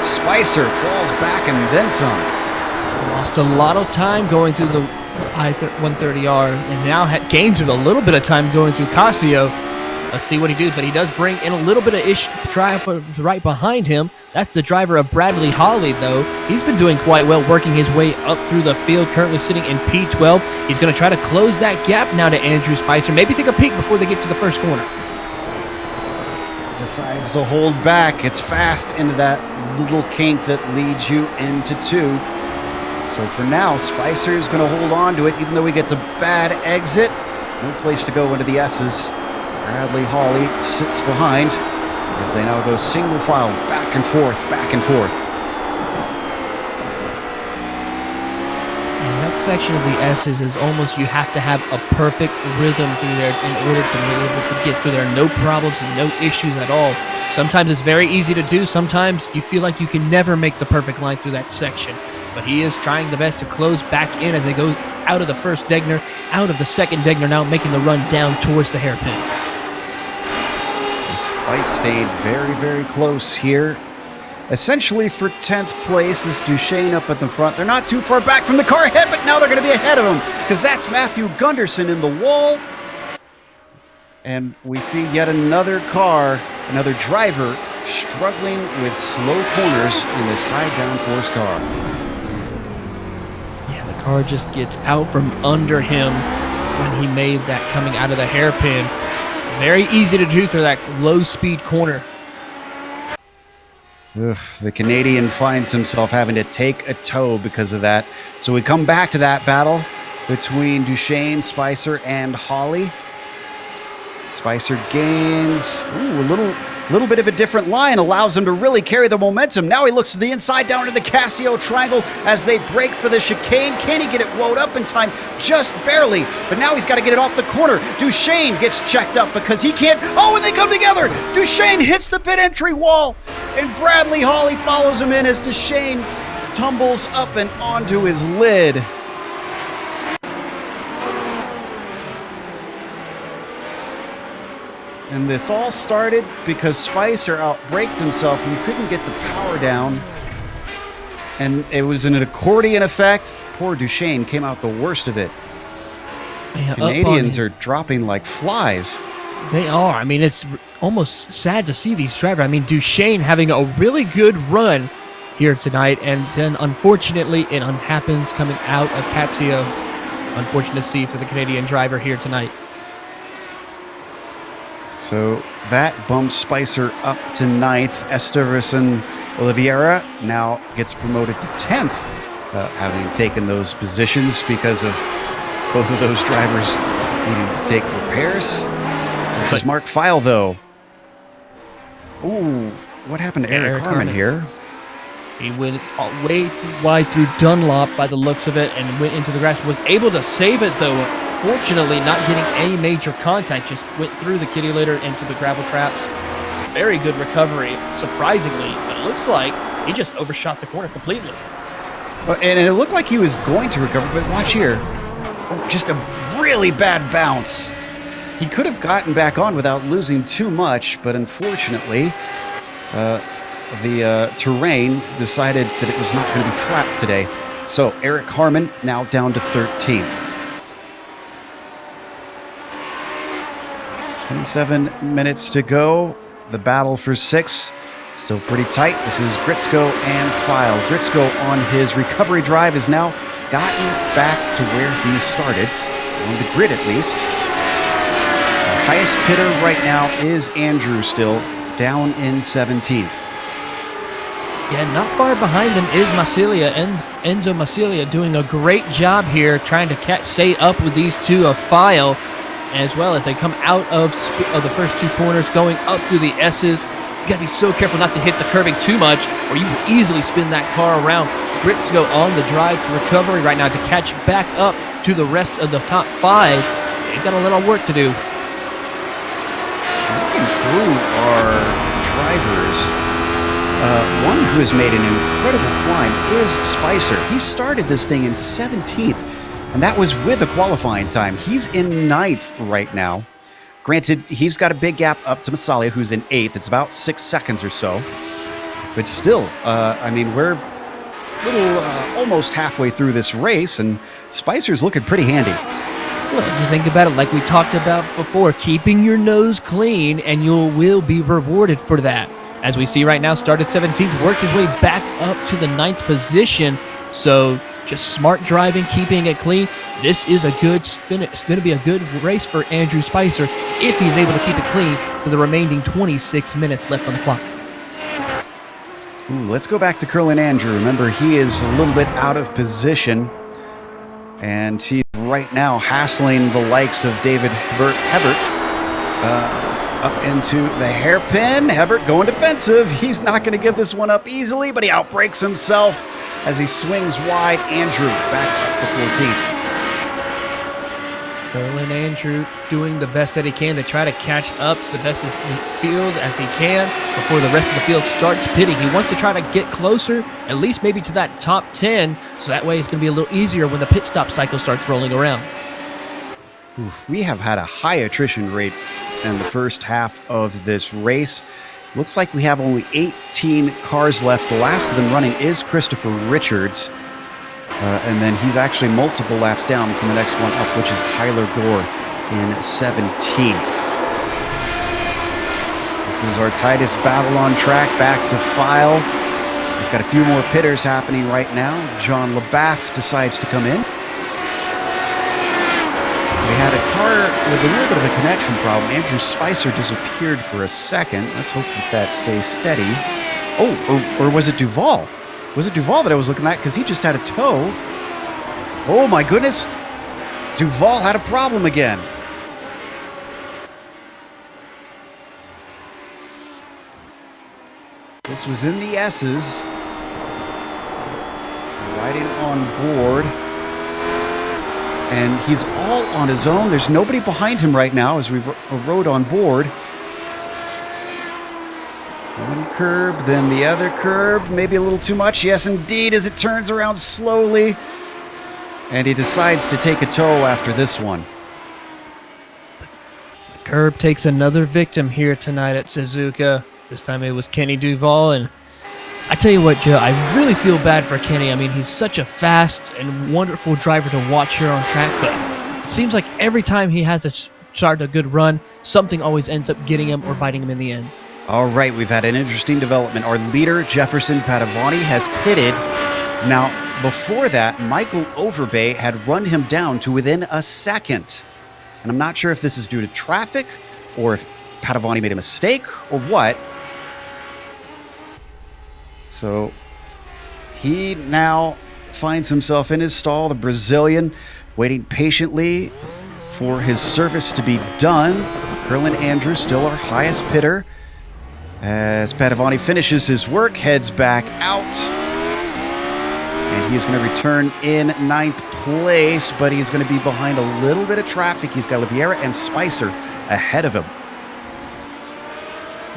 Spicer falls back and then some. Lost a lot of time going through the I-130R, and now gains a little bit of time going through Casio. Let's see what he does, but he does bring in a little bit of driver right behind him. That's the driver of Bradley Hawley, though. He's been doing quite well, working his way up through the field, currently sitting in P12. He's going to try to close that gap now to Andrew Spicer. Maybe take a peek before they get to the first corner. Decides to hold back. It's fast into that little kink that leads you into 2. So for now, Spicer is going to hold on to it, even though he gets a bad exit. No place to go into the S's. Bradley Hawley sits behind as they now go single file, back and forth, back and forth. And that section of the S's is almost, you have to have a perfect rhythm through there in order to be able to get through there. No problems and no issues at all. Sometimes it's very easy to do. Sometimes you feel like you can never make the perfect line through that section. But he is trying the best to close back in as they go out of the first Degner, out of the second Degner, now making the run down towards the hairpin. This fight stayed very, very close here. Essentially for 10th place is Duchesne up at the front. They're not too far back from the car ahead, but now they're going to be ahead of him because that's Matthew Gunderson in the wall. And we see yet another car, another driver struggling with slow corners in this high downforce car. The car just gets out from under him when he made that coming out of the hairpin. Very easy to do through that low-speed corner. The Canadian finds himself having to take a tow because of that. So we come back to that battle between Duchesne, Spicer, and Hawley. Spicer gains a little A little bit of a different line allows him to really carry the momentum. Now he looks to the inside down to the Casio triangle as they break for the chicane. Can he get it wound up in time? Just barely. But now he's got to get it off the corner. Duchesne gets checked up because he can't. Oh, and they come together. Duchesne hits the pit entry wall. And Bradley Hawley follows him in as Duchesne tumbles up and onto his lid. And this all started because Spicer outbraked himself and couldn't get the power down. And it was an accordion effect. Poor Duchesne came out the worst of it. Yeah, Canadians are dropping like flies. They are. I mean, it's almost sad to see these drivers. I mean, Duchesne having a really good run here tonight, and then unfortunately it happens coming out of Casio. Unfortunate to see for the Canadian driver here tonight. So that bumps Spicer up to 9th. Esteverson Oliveira now gets promoted to 10th, having taken those positions because of both of those drivers needing to take repairs. This is Mark Feil, though. Ooh, what happened to Eric Harmon here? He went way too wide through Dunlop by the looks of it and went into the grass. Was able to save it, though. Fortunately, not getting any major contact. Just went through the kitty litter into the gravel traps. Very good recovery, surprisingly. But it looks like he just overshot the corner completely. And it looked like he was going to recover, but watch here. Oh, just a really bad bounce. He could have gotten back on without losing too much, but unfortunately, the terrain decided that it was not going to be flat today. So Eric Harmon now down to 13th. 27 minutes to go. The battle for 6. Still pretty tight. This is Gritzko and Feil. Gritzko on his recovery drive has now gotten back to where he started, on the grid at least. The highest pitter right now is Andrew, still down in 17th. Yeah, not far behind him is Masilia, and Enzo Masilia doing a great job here trying to stay up with these two of Feil, as well as they come out of the first two corners, going up through the S's. You gotta be so careful not to hit the curbing too much, or you will easily spin that car around. Gritzko on the drive to recovery right now to catch back up to the rest of the top 5. He's got a little work to do. Looking through our drivers, one who has made an incredible climb is Spicer. He started this thing in 17th, and that was with a qualifying time. He's in 9th right now. Granted, he's got a big gap up to Masalia, who's in 8th. It's about 6 seconds or so. But still, I mean, we're almost halfway through this race, and Spicer's looking pretty handy. Well, if you think about it, like we talked about before, keeping your nose clean, and you will be rewarded for that. As we see right now, started 17th, worked his way back up to the 9th position. So just smart driving, keeping it clean. This is a good spin. It's going to be a good race for Andrew Spicer if he's able to keep it clean for the remaining 26 minutes left on the clock. Ooh, let's go back to Curlin Andrew. Remember, he is a little bit out of position, and he's right now hassling the likes of David Hebert up into the hairpin. Hebert going defensive. He's not going to give this one up easily, but he outbrakes himself as he swings wide. Andrew back up to 14th. Curlin Andrew doing the best that he can to try to catch up to the best of the field as he can before the rest of the field starts pitting. He wants to try to get closer, at least maybe to that top 10, so that way it's going to be a little easier when the pit stop cycle starts rolling around. Oof, we have had a high attrition rate in the first half of this race. Looks like we have only 18 cars left. The last of them running is Christopher Richards. And then he's actually multiple laps down from the next one up, which is Tyler Gore in 17th. This is our tightest battle on track. Back to Feil. We've got a few more pitters happening right now. John LeBaff decides to come in. We had a car with a little bit of a connection problem. Andrew Spicer disappeared for a second. Let's hope that stays steady. Oh, or was it Duval? Was it Duval that I was looking at? Because he just had a tow. Oh my goodness. Duval had a problem again. This was in the S's. Riding on board. And he's all on his own. There's nobody behind him right now as we rode on board. One curb, then the other curb. Maybe a little too much. Yes, indeed, as it turns around slowly. And he decides to take a tow after this one. The curb takes another victim here tonight at Suzuka. This time it was Kenny Duval, and I tell you what, Joe, I really feel bad for Kenny. I mean, he's such a fast and wonderful driver to watch here on track, but it seems like every time he has to start a good run, something always ends up getting him or biting him in the end. All right, we've had an interesting development. Our leader, Jefferson Padavani, has pitted. Now, before that, Michael Overbay had run him down to within a second. And I'm not sure if this is due to traffic or if Padavani made a mistake or what. So he now finds himself in his stall, the Brazilian, waiting patiently for his service to be done. Curlin Andrews, still our highest pitter. As Padavani finishes his work, heads back out. And he is going to return in 9th place, but he's going to be behind a little bit of traffic. He's got Oliveira and Spicer ahead of him.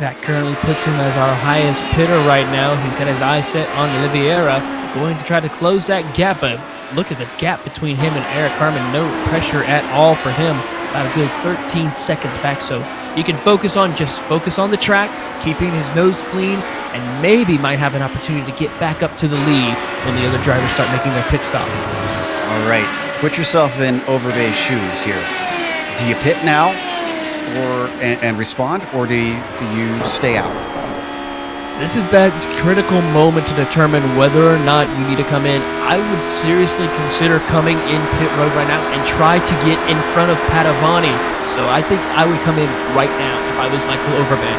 That currently puts him as our highest pitter right now. He's got his eyes set on Oliveira, going to try to close that gap. But look at the gap between him and Eric Harmon. No pressure at all for him. About a good 13 seconds back. So you can focus on the track, keeping his nose clean, and maybe might have an opportunity to get back up to the lead when the other drivers start making their pit stop. All right, put yourself in Overbay's shoes here. Do you pit now and respond, or do you stay out? This is that critical moment to determine whether or not you need to come in. I would seriously consider coming in pit road right now and try to get in front of Padavani. So I think I would come in right now if I was Michael Overbay.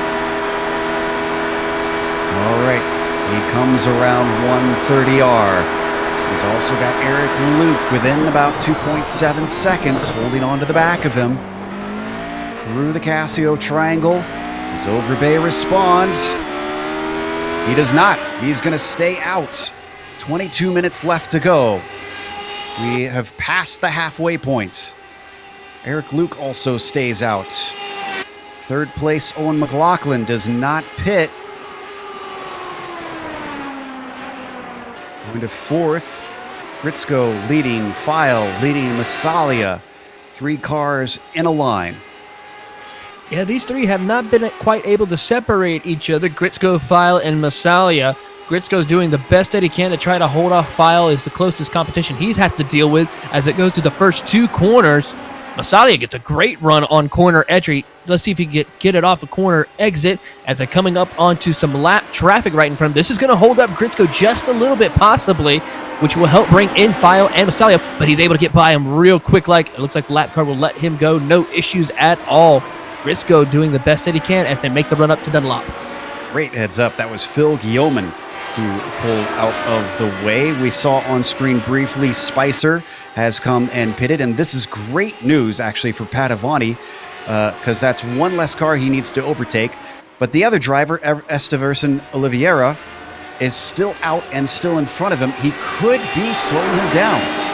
All right, he comes around 130R. He's also got Eric Luke within about 2.7 seconds, holding on to the back of him. Through the Casio triangle, as Overbay responds. He does not. He's going to stay out. 22 minutes left to go. We have passed the halfway point. Eric Luke also stays out. 3rd place, Owen McLaughlin does not pit. Going to 4th, Gritzko leading, File leading, Massalia. 3 cars in a line. Yeah, these three have not been quite able to separate each other. Gritzko, File, and Massalia. Gritzko's doing the best that he can to try to hold off File. Is the closest competition he's had to deal with as it goes through the first 2 corners. Massalia gets a great run on corner entry. Let's see if he can get it off a corner exit as they're coming up onto some lap traffic right in front of him. This is going to hold up Gritzko just a little bit possibly, which will help bring in File and Massalia, but he's able to get by him real quick. It looks like the lap car will let him go. No issues at all. Gritzko doing the best that he can as they make the run up to Dunlop. Great heads up. That was Phil Guillaumin who pulled out of the way. We saw on screen briefly Spicer has come and pitted, and this is great news actually for Padavani because that's one less car he needs to overtake. But the other driver, Esteverson Oliveira, is still out and still in front of him. He could be slowing him down.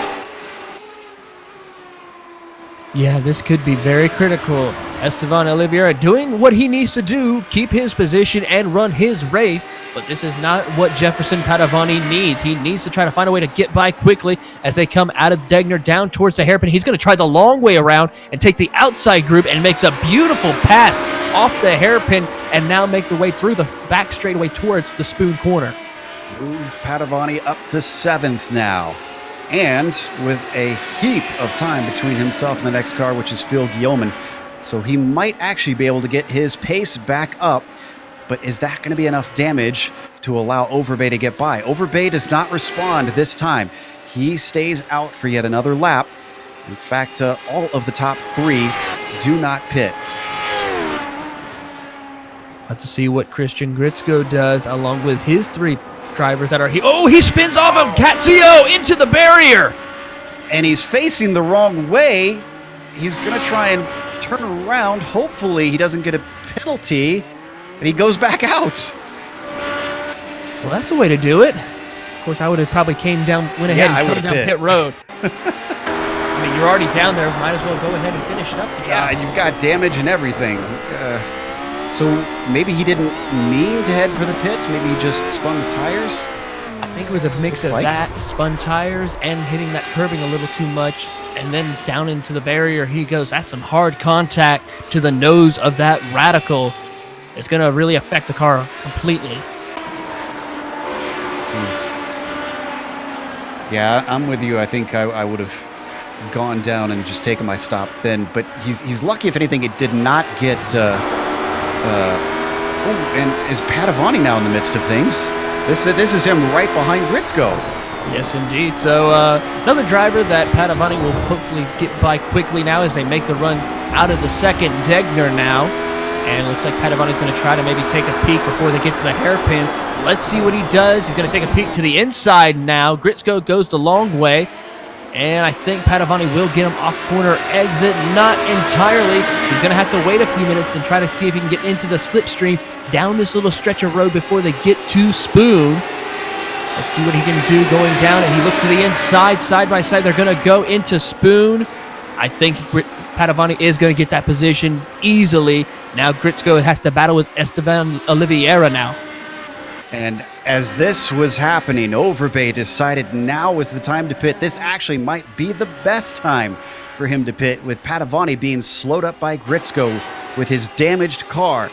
Yeah, this could be very critical. Estevan Oliveira doing what he needs to do, keep his position and run his race, but this is not what Jefferson Padavani needs. He needs to try to find a way to get by quickly as they come out of Degner down towards the hairpin. He's going to try the long way around and take the outside group and makes a beautiful pass off the hairpin and now make their way through the back straightaway towards the Spoon Corner. Move Padavani up to 7th now. And with a heap of time between himself and the next car, which is Phil Guillaumin. So he might actually be able to get his pace back up. But is that going to be enough damage to allow Overbay to get by? Overbay does not respond this time. He stays out for yet another lap. In fact, all of the top 3 do not pit. Let's see what Christian Gritzko does along with his 3 drivers that are here. Oh, he spins off of Katzio into the barrier. And he's facing the wrong way. He's going to try and turn around. Hopefully he doesn't get a penalty. And he goes back out. Well, that's the way to do it. Of course, I would have probably went ahead and come down pit road. I mean, you're already down there. Might as well go ahead and finish up the job. Yeah, you've got damage and everything. So maybe he didn't mean to head for the pits. Maybe he just spun the tires. I think it was a mix of that, spun tires, and hitting that curbing a little too much. And then down into the barrier he goes. That's some hard contact to the nose of that Radical. It's going to really affect the car completely. Yeah, I'm with you. I think I would have gone down and just taken my stop then. But he's lucky, if anything, it did not get... and is Padavani now in the midst of things? This is him right behind Gritzko. Yes, indeed. So another driver that Padavani will hopefully get by quickly now as they make the run out of the second. Degner now. And it looks like Padavani's going to try to maybe take a peek before they get to the hairpin. Let's see what he does. He's going to take a peek to the inside now. Gritzko goes the long way. And I think Padavani will get him off corner exit. Not entirely. He's going to have to wait a few minutes and try to see if he can get into the slipstream down this little stretch of road before they get to Spoon. Let's see what he can do going down. And he looks to the inside, side by side. They're going to go into Spoon. I think Padavani is going to get that position easily. Now Gritzko has to battle with Esteban Oliveira now. And as this was happening, Overbay decided now was the time to pit. This actually might be the best time for him to pit, with Padavani being slowed up by Gritzko with his damaged car.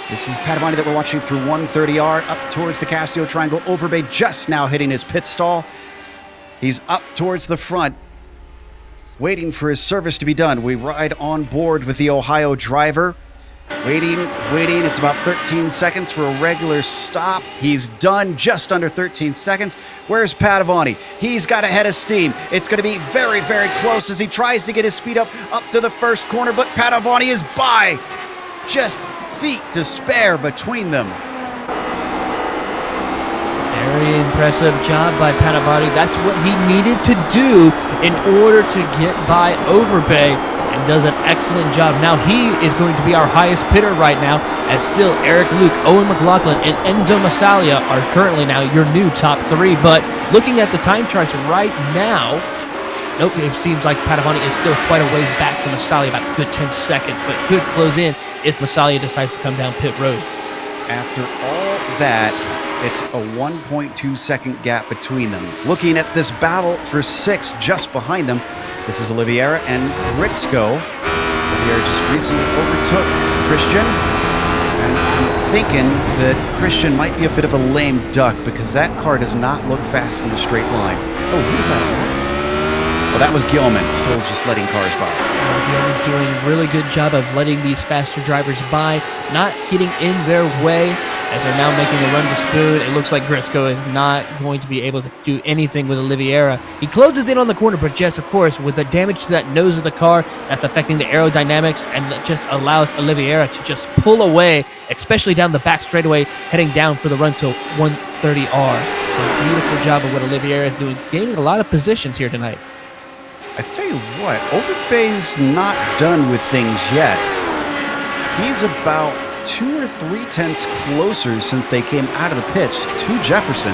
This is Padavani that we're watching through 130R up towards the Casio Triangle. Overbay just now hitting his pit stall. He's up towards the front, waiting for his service to be done. We ride on board with the Ohio driver. Waiting. It's about 13 seconds for a regular stop. He's done just under 13 seconds. Where's Padavani? He's got a head of steam. It's going to be very, very close as he tries to get his speed up to the first corner, but Padavani is by. Just feet to spare between them. Very impressive job by Padavani. That's what he needed to do in order to get by Overbay, and does an excellent job. Now he is going to be our highest pitter right now, as still Eric Luke, Owen McLaughlin, and Enzo Masalia are currently now your new top three. But looking at the time charts right now, nope, it seems like Padavani is still quite a ways back from Masalia, about a good 10 seconds, but could close in if Masalia decides to come down pit road. After all that, it's a 1.2 second gap between them. Looking at this battle for sixth just behind them, this is Oliveira and Gritzko. Oliveira just recently overtook Christian, and I'm thinking that Christian might be a bit of a lame duck because that car does not look fast in a straight line. Oh, who's that? Well, that was Gilman, still just letting cars by. Gilman's doing a really good job of letting these faster drivers by, not getting in their way as they're now making the run to Spoon. It looks like Gritzko is not going to be able to do anything with Oliveira. He closes in on the corner, but just, of course, with the damage to that nose of the car, that's affecting the aerodynamics, and that just allows Oliveira to just pull away, especially down the back straightaway, heading down for the run to 130R. So a beautiful job of what Oliveira is doing, gaining a lot of positions here tonight. I tell you what, Overbay's not done with things yet. He's about 2 or 3 tenths closer since they came out of the pits to Jefferson.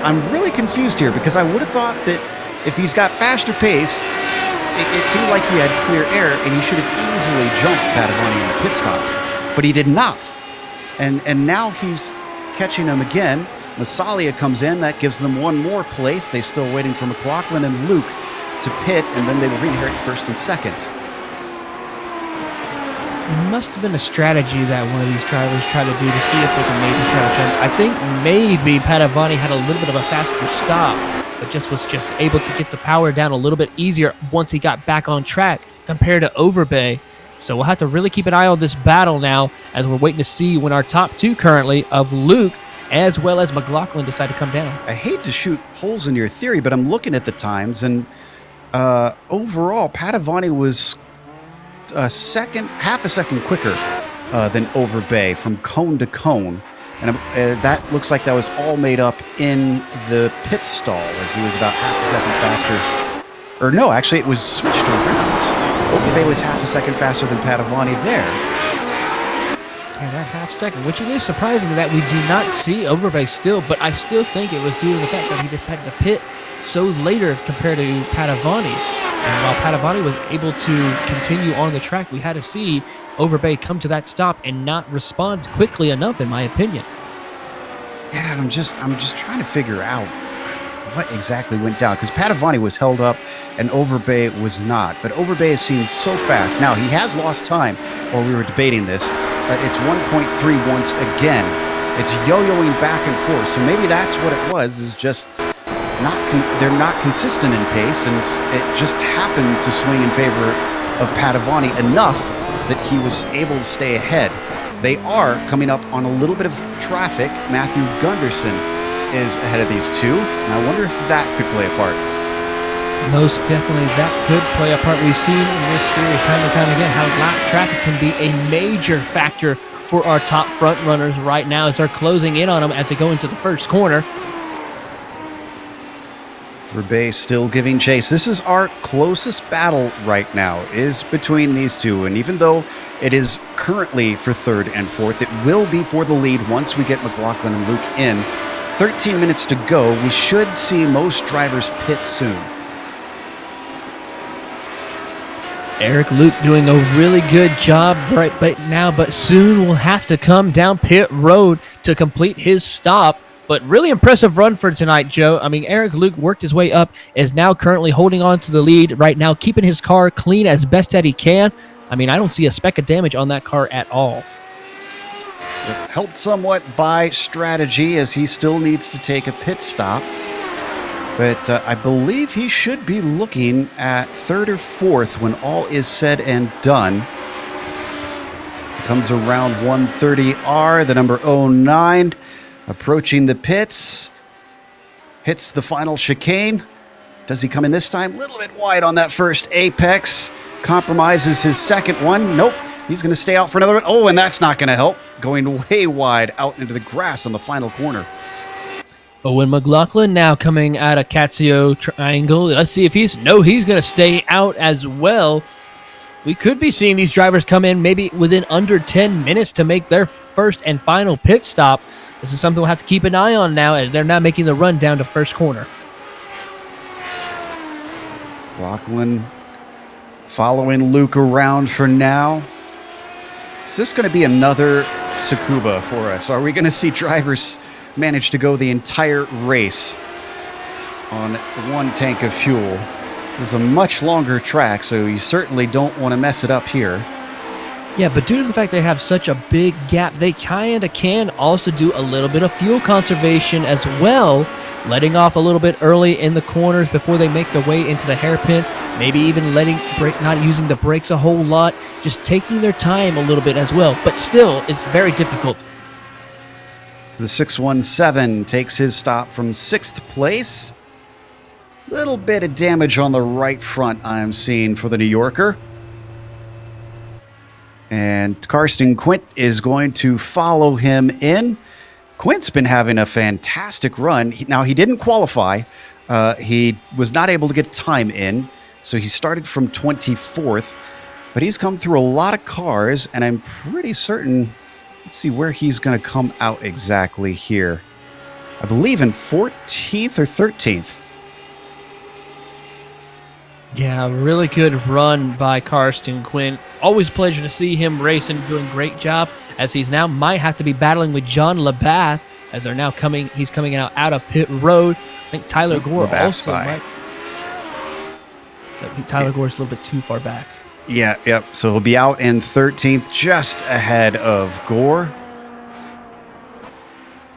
I'm really confused here because I would have thought that if he's got faster pace, it seemed like he had clear air and he should have easily jumped Padavani in the pit stops, but he did not. And now he's catching him again. Masalia comes in, that gives them one more place. They're still waiting for McLaughlin and Luke to pit, and then they will reinherit first and second. It must have been a strategy that one of these drivers tried to do to see if they can maybe try to jump. I think maybe Padavani had a little bit of a faster stop, but was just able to get the power down a little bit easier once he got back on track compared to Overbay. So we'll have to really keep an eye on this battle now, as we're waiting to see when our top two currently of Luke as well as McLaughlin decide to come down. I hate to shoot holes in your theory, but I'm looking at the times, and overall, Padavani was half a second quicker than Overbay from cone to cone. And that looks like that was all made up in the pit stall, as he was about half a second faster. Or no, actually, it was switched around. Overbay was half a second faster than Padavani there. and a half second, which it is surprising that we do not see Overbay still, but I still think it was due to the fact that he decided to pit so later compared to Padavani. And while Padavani was able to continue on the track, we had to see Overbay come to that stop and not respond quickly enough, in my opinion. Yeah, and I'm just trying to figure out what exactly went down, because Padavani was held up and Overbay was not. But Overbay seemed so fast. Now, he has lost time while we were debating this. It's 1.3 once again. It's yo-yoing back and forth. So maybe that's what it was, is just they're not consistent in pace, and it just happened to swing in favor of Padavani enough that he was able to stay ahead. They are coming up on a little bit of traffic. Matthew Gunderson is ahead of these two, and I wonder if that could play a part. Most definitely that could play a part. We've seen in this series time and time again how lap traffic can be a major factor for our top front runners right now as they're closing in on them as they go into the first corner. Overbay still giving chase. This is our closest battle right now, is between these two, and even though it is currently for third and fourth, it will be for the lead once we get McLaughlin and Luke in. 13 minutes to go. We should see most drivers pit soon. Eric Luke doing a really good job right now, but soon will have to come down pit road to complete his stop. But really impressive run for tonight, Joe. I mean, Eric Luke worked his way up, is now currently holding on to the lead right now, keeping his car clean as best that he can. I mean, I don't see a speck of damage on that car at all. Helped somewhat by strategy, as he still needs to take a pit stop. But I believe he should be looking at third or fourth when all is said and done. It comes around 130R, the number 09. Approaching the pits, hits the final chicane. Does he come in this time? A little bit wide on that first apex. Compromises his second one. Nope, he's going to stay out for another one. Oh, and that's not going to help. Going way wide out into the grass on the final corner. Owen McLaughlin now coming out of Catsio Triangle. Let's see if he's going to stay out as well. We could be seeing these drivers come in maybe within under 10 minutes to make their first and final pit stop. This is something we'll have to keep an eye on now, as they're now making the run down to first corner. McLaughlin following Luke around for now. Is this going to be another Suzuka for us? Are we going to see drivers manage to go the entire race on one tank of fuel? This is a much longer track, so you certainly don't want to mess it up here. Yeah, but due to the fact they have such a big gap, they kind of can also do a little bit of fuel conservation as well, letting off a little bit early in the corners before they make their way into the hairpin, maybe even not using the brakes a whole lot, just taking their time a little bit as well. But still, it's very difficult. The 617 takes his stop from sixth place. Little bit of damage on the right front I'm seeing for the New Yorker. And Karsten Quint is going to follow him in. Quint's been having a fantastic run. Now, he didn't qualify. He was not able to get time in, so he started from 24th. But he's come through a lot of cars, and I'm pretty certain... Let's see where he's going to come out exactly here. I believe in 14th or 13th. Yeah, really good run by Karsten Quinn. Always a pleasure to see him race and doing a great job, as he's now might have to be battling with John Labath as they're now coming. He's coming out of pit road. I think Tyler Gore also right. Tyler Gore's a little bit too far back. Yeah, yep. So he'll be out in 13th, just ahead of Gore.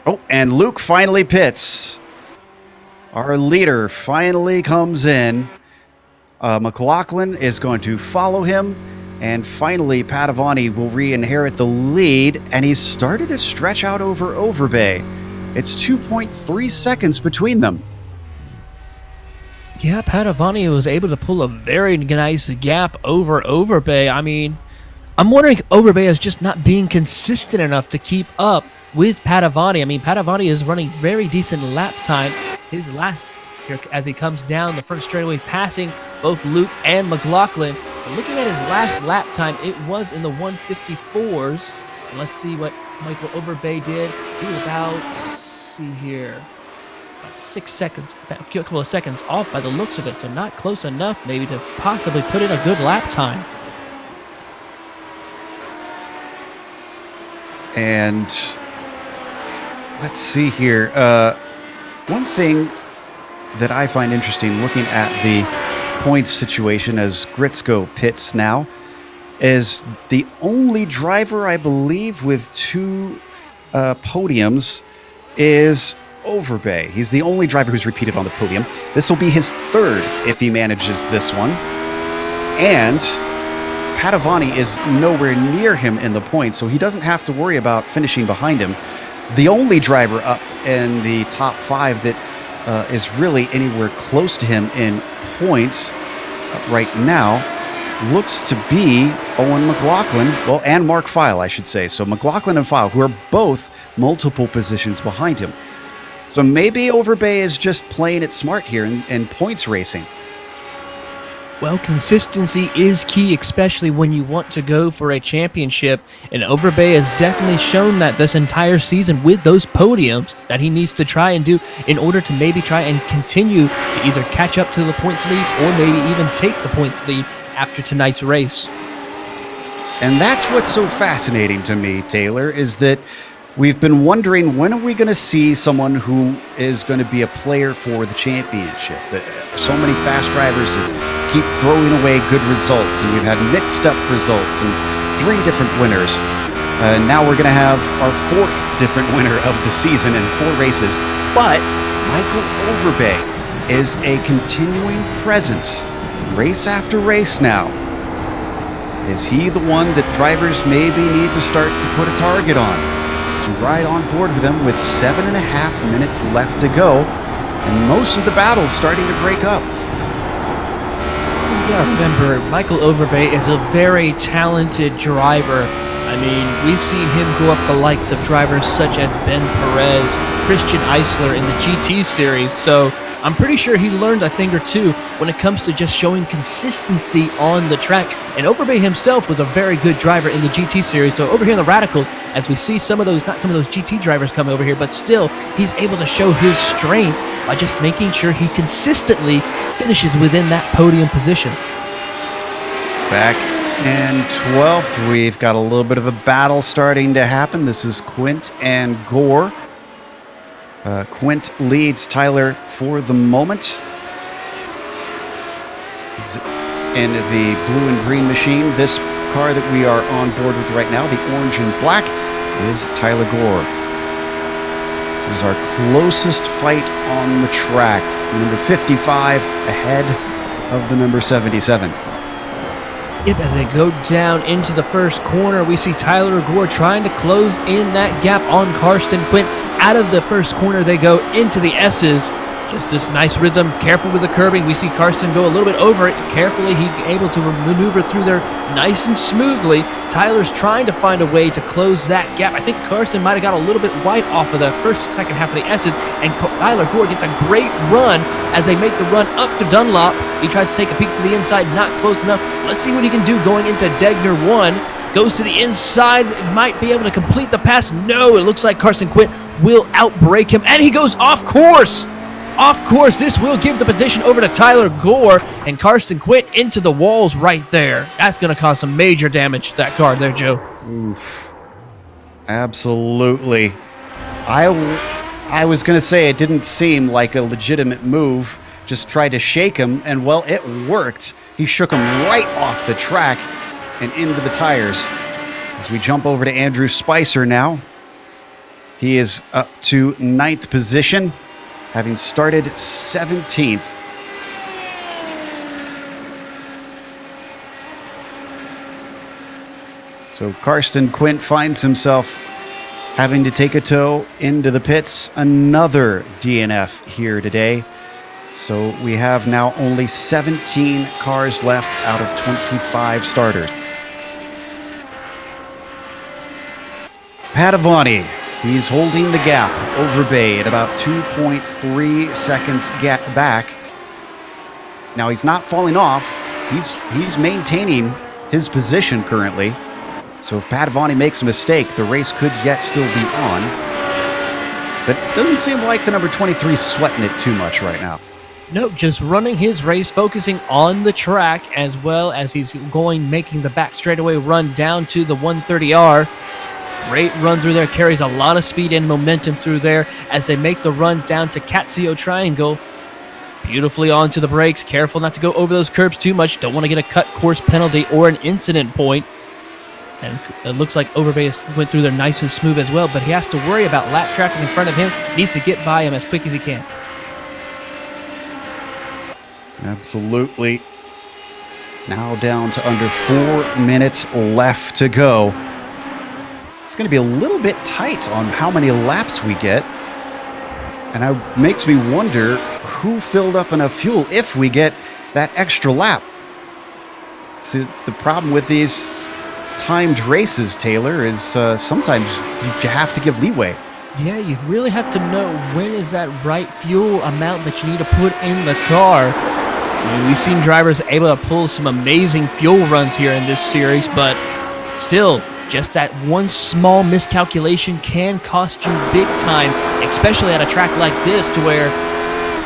Oh, and Luke finally pits. Our leader finally comes in. McLaughlin is going to follow him, and finally Padavani will re-inherit the lead, and he's started to stretch out over Overbay. It's 2.3 seconds between them. Yeah, Padavani was able to pull a very nice gap over Overbay. I mean, I'm wondering if Overbay is just not being consistent enough to keep up with Padavani. I mean, Padavani is running very decent lap time. His last here as he comes down the front straightaway, passing both Luke and McLaughlin. But looking at his last lap time, it was in the 154s. And let's see what Michael Overbay did. He was about, let's see here, about 6 seconds, a couple of seconds off by the looks of it, so not close enough maybe to possibly put in a good lap time. And let's see here. One thing that I find interesting looking at the points situation as Gritzko pits now is the only driver, I believe, with 2 podiums is Overbay. He's the only driver who's repeated on the podium. This will be his 3rd if he manages this one. And Padovani is nowhere near him in the points, so he doesn't have to worry about finishing behind him. The only driver up in the top 5 that is really anywhere close to him in points right now looks to be Owen McLaughlin, well, and Mark Feil, I should say. So McLaughlin and Feil, who are both multiple positions behind him. So maybe Overbay is just playing it smart here in points racing. Well, consistency is key, especially when you want to go for a championship, and Overbay has definitely shown that this entire season with those podiums that he needs to try and do in order to maybe try and continue to either catch up to the points lead or maybe even take the points lead after tonight's race. And that's what's so fascinating to me, Taylor, is that we've been wondering, when are we going to see someone who is going to be a player for the championship? So many fast drivers that keep throwing away good results, and we've had mixed up results and 3 different winners. Now we're going to have our 4th different winner of the season in 4 races. But Michael Overbay is a continuing presence, race after race now. Is he the one that drivers maybe need to start to put a target on? To ride on board with him with 7.5 minutes left to go, and most of the battles starting to break up. You gotta remember, Michael Overbay is a very talented driver. I mean, we've seen him go up the likes of drivers such as Ben Perez, Christian Eisler in the GT series, so I'm pretty sure he learned a thing or two when it comes to just showing consistency on the track. And Overbay himself was a very good driver in the GT series. So over here in the Radicals, as we see some of those, not some of those GT drivers come over here, but still he's able to show his strength by just making sure he consistently finishes within that podium position. Back in 12th, we've got a little bit of a battle starting to happen. This is Quint and Gore. Quint leads Tyler for the moment. In the blue and green machine, this car that we are on board with right now, the orange and black, is Tyler Gore. This is our closest fight on the track. Number 55 ahead of the number 77. Yep, as they go down into the first corner, we see Tyler Gore trying to close in that gap on Karsten Quint. Out of the first corner, they go into the S's. Just this nice rhythm, careful with the curbing. We see Karsten go a little bit over it. Carefully, he's able to maneuver through there nice and smoothly. Tyler's trying to find a way to close that gap. I think Karsten might have got a little bit wide off of the second half of the S's, and Tyler Gore gets a great run as they make the run up to Dunlop. He tries to take a peek to the inside, not close enough. Let's see what he can do going into Degner 1. Goes to the inside, might be able to complete the pass. No, it looks like Karsten Quint will outbrake him, and he goes off course. Off course, this will give the position over to Tyler Gore, and Karsten Quint into the walls right there. That's going to cause some major damage to that car there, Joe. Oof. Absolutely. I was going to say it didn't seem like a legitimate move. Just tried to shake him, and well, it worked. He shook him right off the track and into the tires. As we jump over to Andrew Spicer now. He is up to 9th position, having started 17th. So Karsten Quint finds himself having to take a tow into the pits. Another DNF here today. So we have now only 17 cars left out of 25 starters. Padovani, he's holding the gap. Overbay at about 2.3 seconds back. Now he's not falling off. He's maintaining his position currently. So if Padovani makes a mistake, the race could yet still be on. But it doesn't seem like the number 23 is sweating it too much right now. Nope, just running his race, focusing on the track as well as he's making the back straightaway run down to the 130R. Great run through there, carries a lot of speed and momentum through there as they make the run down to Casio Triangle. Beautifully onto the brakes, careful not to go over those curbs too much. Don't want to get a cut course penalty or an incident point. And it looks like Overbay went through there nice and smooth as well, but he has to worry about lap traffic in front of him. Needs to get by him as quick as he can. Absolutely. Now down to under 4 minutes left to go. It's going to be a little bit tight on how many laps we get. And it makes me wonder who filled up enough fuel if we get that extra lap. See, the problem with these timed races, Taylor, is sometimes you have to give leeway. Yeah, you really have to know when is that right fuel amount that you need to put in the car. I mean, we've seen drivers able to pull some amazing fuel runs here in this series, but still, just that one small miscalculation can cost you big time, especially at a track like this to where,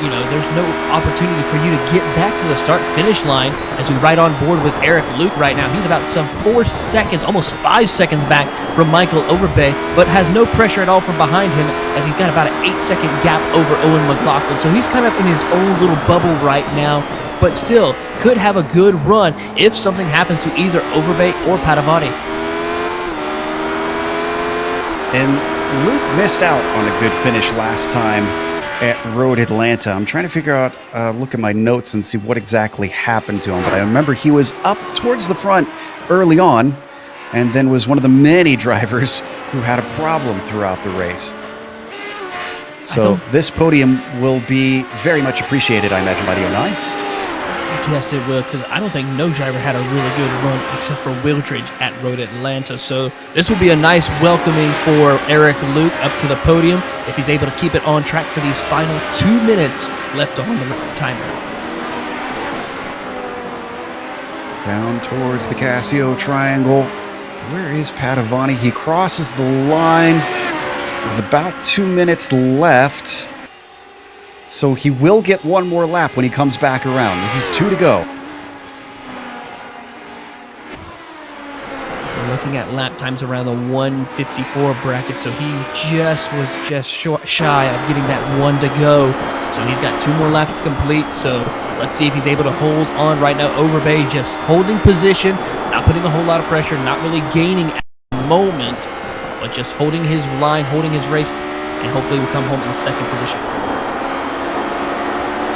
you know, there's no opportunity for you to get back to the start-finish line. As we ride on board with Eric Luke right now, he's about some 4 seconds, almost 5 seconds back from Michael Overbay, but has no pressure at all from behind him as he's got about an 8-second gap over Owen McLaughlin. So he's kind of in his own little bubble right now, but still could have a good run if something happens to either Overbay or Padovani. And Luke missed out on a good finish last time at Road Atlanta. I'm trying to figure out, look at my notes and see what exactly happened to him. But I remember he was up towards the front early on and then was one of the many drivers who had a problem throughout the race. So this podium will be very much appreciated, I imagine, by the 09. Yes, it will, because I don't think no driver had a really good run except for Wildridge at Road Atlanta. So this will be a nice welcoming for Eric Luke up to the podium if he's able to keep it on track for these final 2 minutes left on the timer. Down towards the Casio Triangle. Where is Padovani? He crosses the line with about 2 minutes left. So he will get one more lap when he comes back around. This is 2 to go. We're looking at lap times around the 1:54 bracket, so he was just shy of getting that 1 to go. So he's got 2 more laps to complete. So let's see if he's able to hold on right now. Overbay just holding position, not putting a whole lot of pressure, not really gaining at the moment, but just holding his line, holding his race, and hopefully we'll come home in the second position.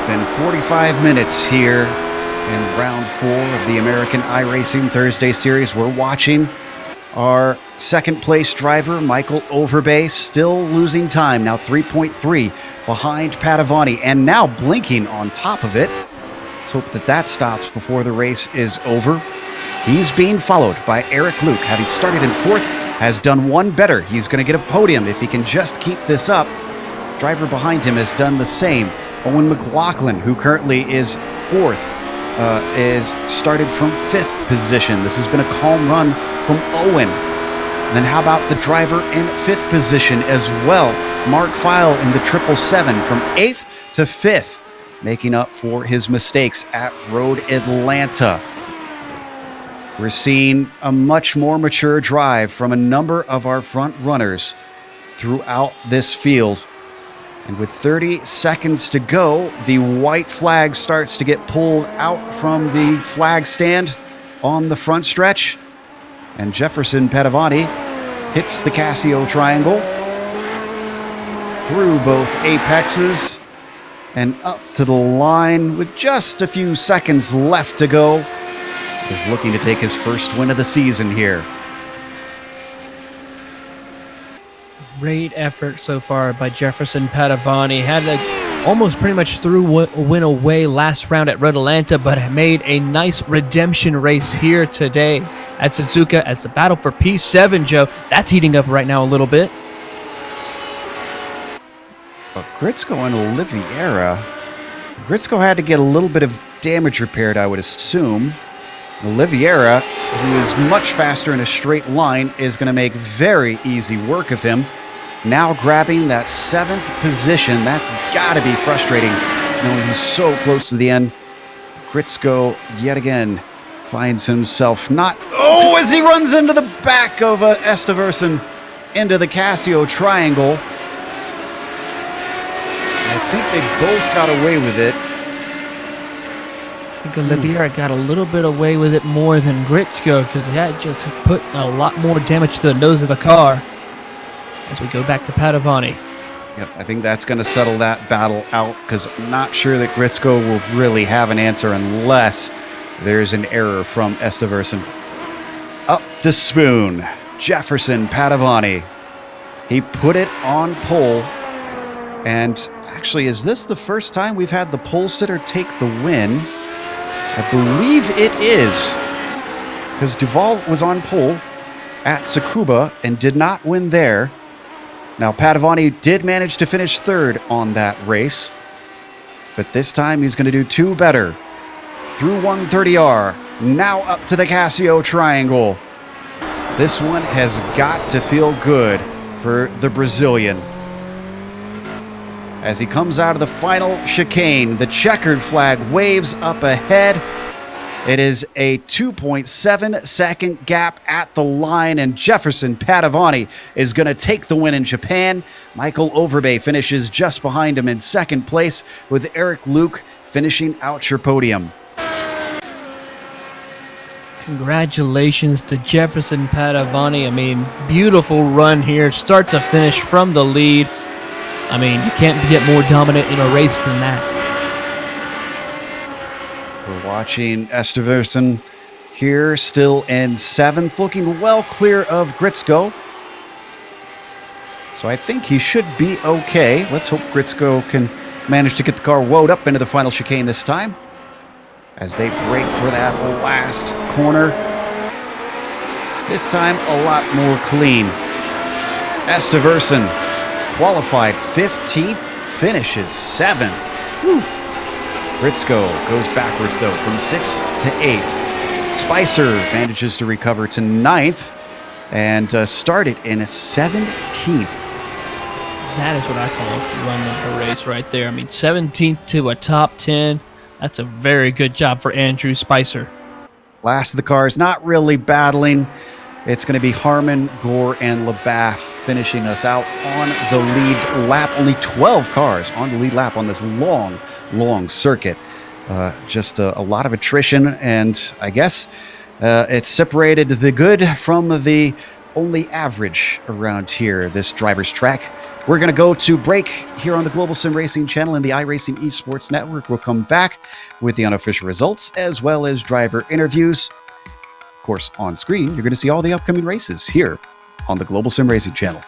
Been 45 minutes here in round 4 of the American iRacing Thursday Series. We're watching our second place driver, Michael Overbay, still losing time, now 3.3 behind Padovani, and now blinking on top of it. Let's hope that stops before the race is over. He's being followed by Eric Luke, having started in 4th, has done one better. He's going to get a podium if he can just keep this up. The driver behind him has done the same. Owen McLaughlin, who currently is 4th, is started from 5th position. This has been a calm run from Owen. And then how about the driver in 5th position as well? Mark Feil in the 777 from 8th to 5th, making up for his mistakes at Road Atlanta. We're seeing a much more mature drive from a number of our front runners throughout this field. And with 30 seconds to go, the white flag starts to get pulled out from the flag stand on the front stretch. And Jefferson Padovani hits the Casio Triangle through both apexes and up to the line with just a few seconds left to go. Is looking to take his first win of the season here. Great effort so far by Jefferson Padovani. Had almost pretty much win away last round at Road Atlanta, but made a nice redemption race here today at Suzuka as the battle for P7, Joe. That's heating up right now a little bit. But Gritsko and Oliveira. Gritsko had to get a little bit of damage repaired, I would assume. Oliveira, who is much faster in a straight line, is going to make very easy work of him. Now grabbing that 7th position. That's got to be frustrating, knowing he's so close to the end. Gritzko, yet again, finds himself not... Oh, as he runs into the back of Esteverson into the Casio triangle. I think they both got away with it. I think Oliveira got a little bit away with it more than Gritzko because he had just put a lot more damage to the nose of the car. As we go back to Padovani. Yep, I think that's going to settle that battle out because I'm not sure that Gritzko will really have an answer unless there's an error from Esteverson. Up to Spoon. Jefferson Padovani. He put it on pole. And actually, is this the first time we've had the pole sitter take the win? I believe it is. Because Duval was on pole at Tsukuba and did not win there. Now, Padovani did manage to finish 3rd on that race, but this time he's going to do 2 better. Through 130R, now up to the Casio triangle. This one has got to feel good for the Brazilian. As he comes out of the final chicane, the checkered flag waves up ahead. It is a 2.7 second gap at the line, and Jefferson Padovani is going to take the win in Japan. Michael Overbay finishes just behind him in 2nd place, with Eric Luke finishing out your podium. Congratulations to Jefferson Padovani. I mean, beautiful run here, start to finish from the lead. I mean, you can't get more dominant in a race than that. We're watching Esteverson here, still in 7th, looking well clear of Gritzko. So I think he should be okay. Let's hope Gritzko can manage to get the car woed up into the final chicane this time, as they break for that last corner. This time, a lot more clean. Esteverson qualified 15th, finishes 7th. Whew. Gritzko goes backwards, though, from 6th to 8th. Spicer manages to recover to 9th and started in 17th. That is what I call a run of a race right there. I mean, 17th to a top 10. That's a very good job for Andrew Spicer. Last of the cars, not really battling. It's going to be Harmon, Gore, and LeBaff finishing us out on the lead lap. Only 12 cars on the lead lap on this long circuit. Just a lot of attrition, and I guess it separated the good from the only average around here, this driver's track. We're going to go to break here on the Global Sim Racing channel and the iRacing Esports Network. We'll come back with the unofficial results as well as driver interviews. Of course, on screen, you're going to see all the upcoming races here on the Global Sim Racing channel.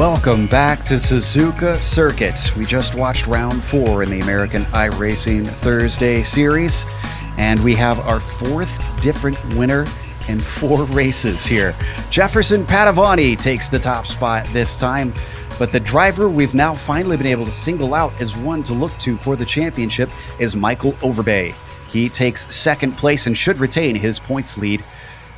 Welcome back to Suzuka Circuit. We just watched round 4 in the American iRacing Thursday series, and we have our 4th different winner in 4 races here. Jefferson Padavani takes the top spot this time, but the driver we've now finally been able to single out as one to look to for the championship is Michael Overbay. He takes 2nd place and should retain his points lead.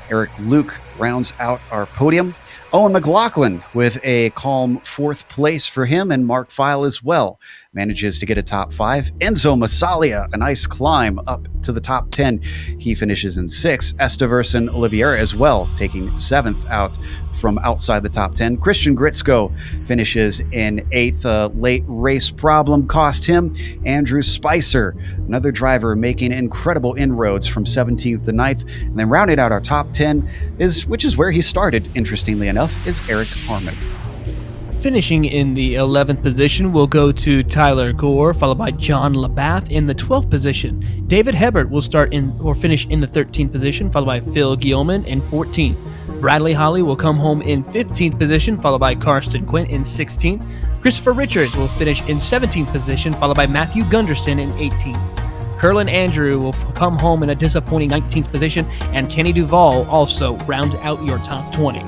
Eric Luke rounds out our podium. Owen McLaughlin with a calm 4th place for him, and Mark Feil as well manages to get a top 5. Enzo Massalia, a nice climb up to the top 10. He finishes in 6th. Esteverson Oliveira as well, taking 7th out from outside the top 10. Christian Gritzko finishes in 8th. A late race problem cost him. Andrew Spicer, another driver making incredible inroads from 17th to 9th. And then rounded out our top 10 which is where he started, interestingly enough, is Eric Harmon. Finishing in the 11th position will go to Tyler Gore, followed by John Labath in the 12th position. David Hebert will finish in the 13th position, followed by Phil Guillaumin in 14th. Bradley Holly will come home in 15th position, followed by Karsten Quint in 16th. Christopher Richards will finish in 17th position, followed by Matthew Gunderson in 18th. Curlin Andrew will come home in a disappointing 19th position, and Kenny Duval also round out your top 20.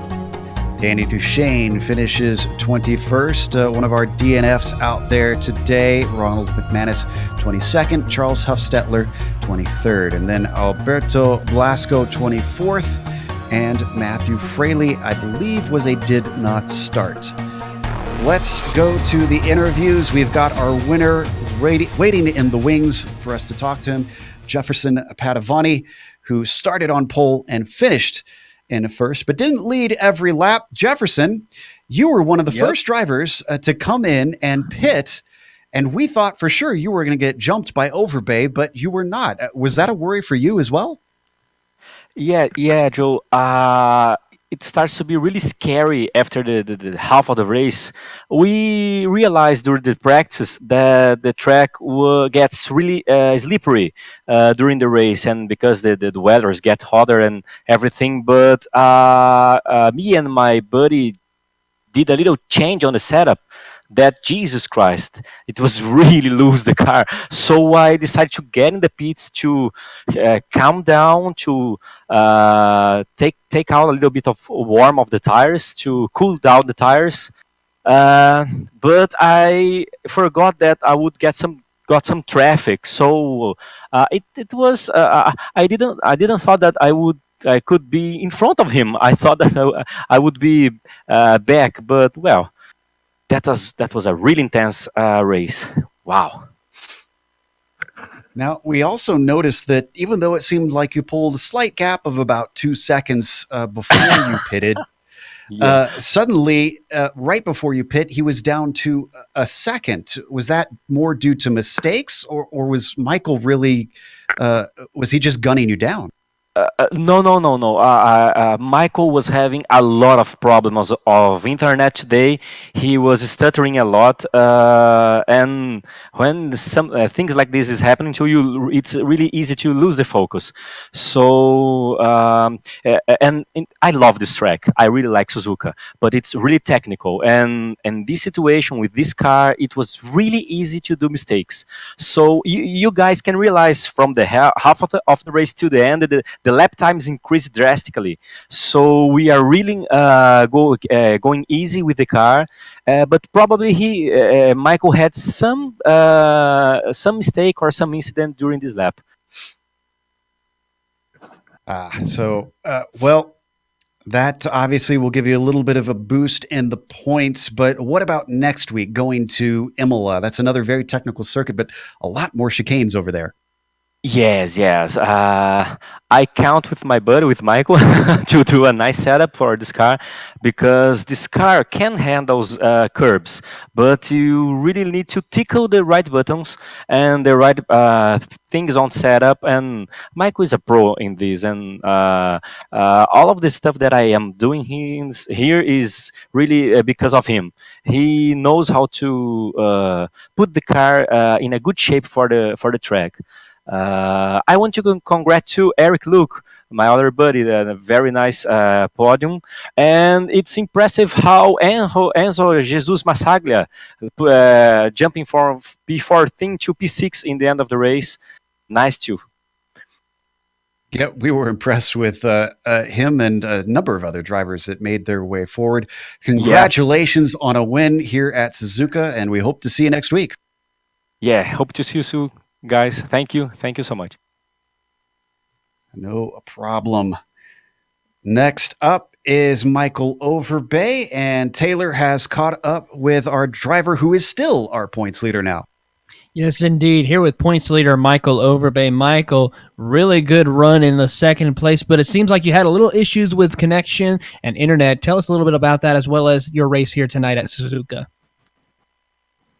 Danny Duchesne finishes 21st. One of our DNFs out there today. Ronald McManus, 22nd. Charles Huffstetler, 23rd. And then Alberto Blasco, 24th. And Matthew Fraley, I believe, was a did not start. Let's go to the interviews. We've got our winner waiting in the wings for us to talk to him, Jefferson Padavani, who started on pole and finished in first, but didn't lead every lap. Jefferson, you were one of the first drivers to come in and pit, and we thought for sure you were going to get jumped by Overbay, but you were not. Was that a worry for you as well? Yeah, Joe. It starts to be really scary after the half of the race. We realized during the practice that the track gets really slippery during the race, and because the weathers get hotter and everything. But me and my buddy did a little change on the setup that Jesus Christ, it was really lose the car. So I decided to get in the pits to calm down, to take out a little bit of warm of the tires, to cool down the tires. uh, but I forgot that I would got some traffic. So it was I didn't thought that I could be in front of him. I thought that I would be back, but well, that was a really intense race. Wow. Now, we also noticed that even though it seemed like you pulled a slight gap of about 2 seconds before you pitted, Yeah. suddenly, right before you pit, he was down to a second. Was that more due to mistakes, or was Michael really, was he just gunning you down? No. Michael was having a lot of problems of internet today. He was stuttering a lot, and when some things like this is happening to you, it's really easy to lose the focus. So, I love this track. I really like Suzuka, but it's really technical. And this situation with this car, it was really easy to do mistakes. So you guys can realize from the half of the race to the end, the lap times increased drastically. So we are really going easy with the car, but probably Michael had some mistake or some incident during this lap. Well, that obviously will give you a little bit of a boost in the points, but what about next week going to Imola? That's another very technical circuit, but a lot more chicanes over there. Yes. I count with my buddy, with Michael, to do a nice setup for this car, because this car can handle curbs, but you really need to tickle the right buttons and the right things on setup. And Michael is a pro in this, and all of the stuff that I am doing here is really because of him. He knows how to put the car in a good shape for the track. I want to congratulate to Eric Luke my other buddy, a very nice podium. And it's impressive how Enzo Jesus Massaglia, jumping from P14 to P6 in the end of the race. Nice too. Yeah, we were impressed with him and a number of other drivers that made their way forward. Yeah, Congratulations on a win here at Suzuka, and we hope to see you next week. yeah. Hope to see you soon, guys. Thank you so much. No problem. Next up is Michael Overbay, and Taylor has caught up with our driver who is still our points leader now. Yes, indeed. Here with points leader Michael Overbay. Michael, really good run in the second place, but it seems like you had a little issues with connection and internet. Tell us a little bit about that as well as your race here tonight at Suzuka.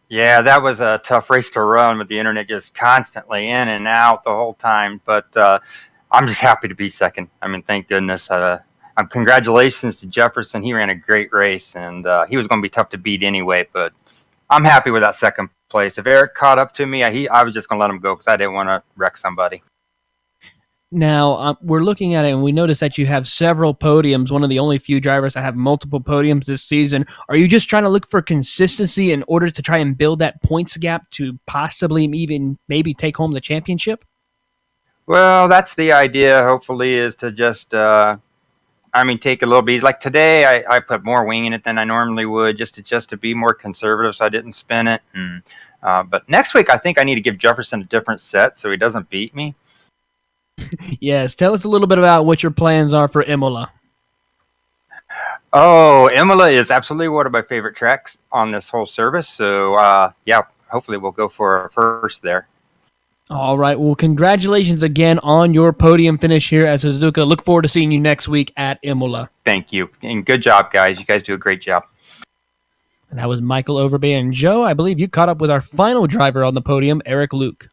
Yeah, that was a tough race to run with the internet just constantly in and out the whole time. But I'm just happy to be second. I mean, thank goodness. Congratulations to Jefferson. He ran a great race, and he was going to be tough to beat anyway. But I'm happy with that second place. If Eric caught up to me, I was just going to let him go because I didn't want to wreck somebody. Now, we're looking at it and we notice that you have several podiums, one of the only few drivers that have multiple podiums this season. Are you just trying to look for consistency in order to try and build that points gap to possibly even maybe take home the championship? Well, that's the idea. Hopefully, is to just take a little bit. Like today, I put more wing in it than I normally would, just to be more conservative, so I didn't spin it. But next week, I think I need to give Jefferson a different set so he doesn't beat me. Yes, tell us a little bit about what your plans are for Imola. Oh, Imola is absolutely one of my favorite tracks on this whole service. So yeah, hopefully we'll go for a first there. All right. Well, congratulations again on your podium finish here at Suzuka. Look forward to seeing you next week at Imola. Thank you, and good job, guys. You guys do a great job. And that was Michael Overbay. And Joe, I believe you caught up with our final driver on the podium, Eric Luke.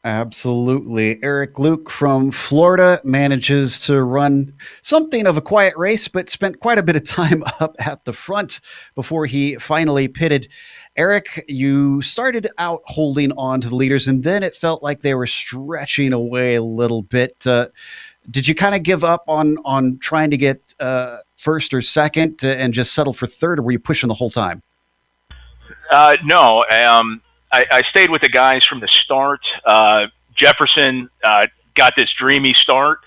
Absolutely. Eric Luke from Florida manages to run something of a quiet race, but spent quite a bit of time up at the front before he finally pitted. Eric, you started out holding on to the leaders, and then it felt like they were stretching away a little bit. Did you kind of give up on trying to get first or second and just settle for third, or were you pushing the whole time? No, I stayed with the guys from the start. Jefferson got this dreamy start.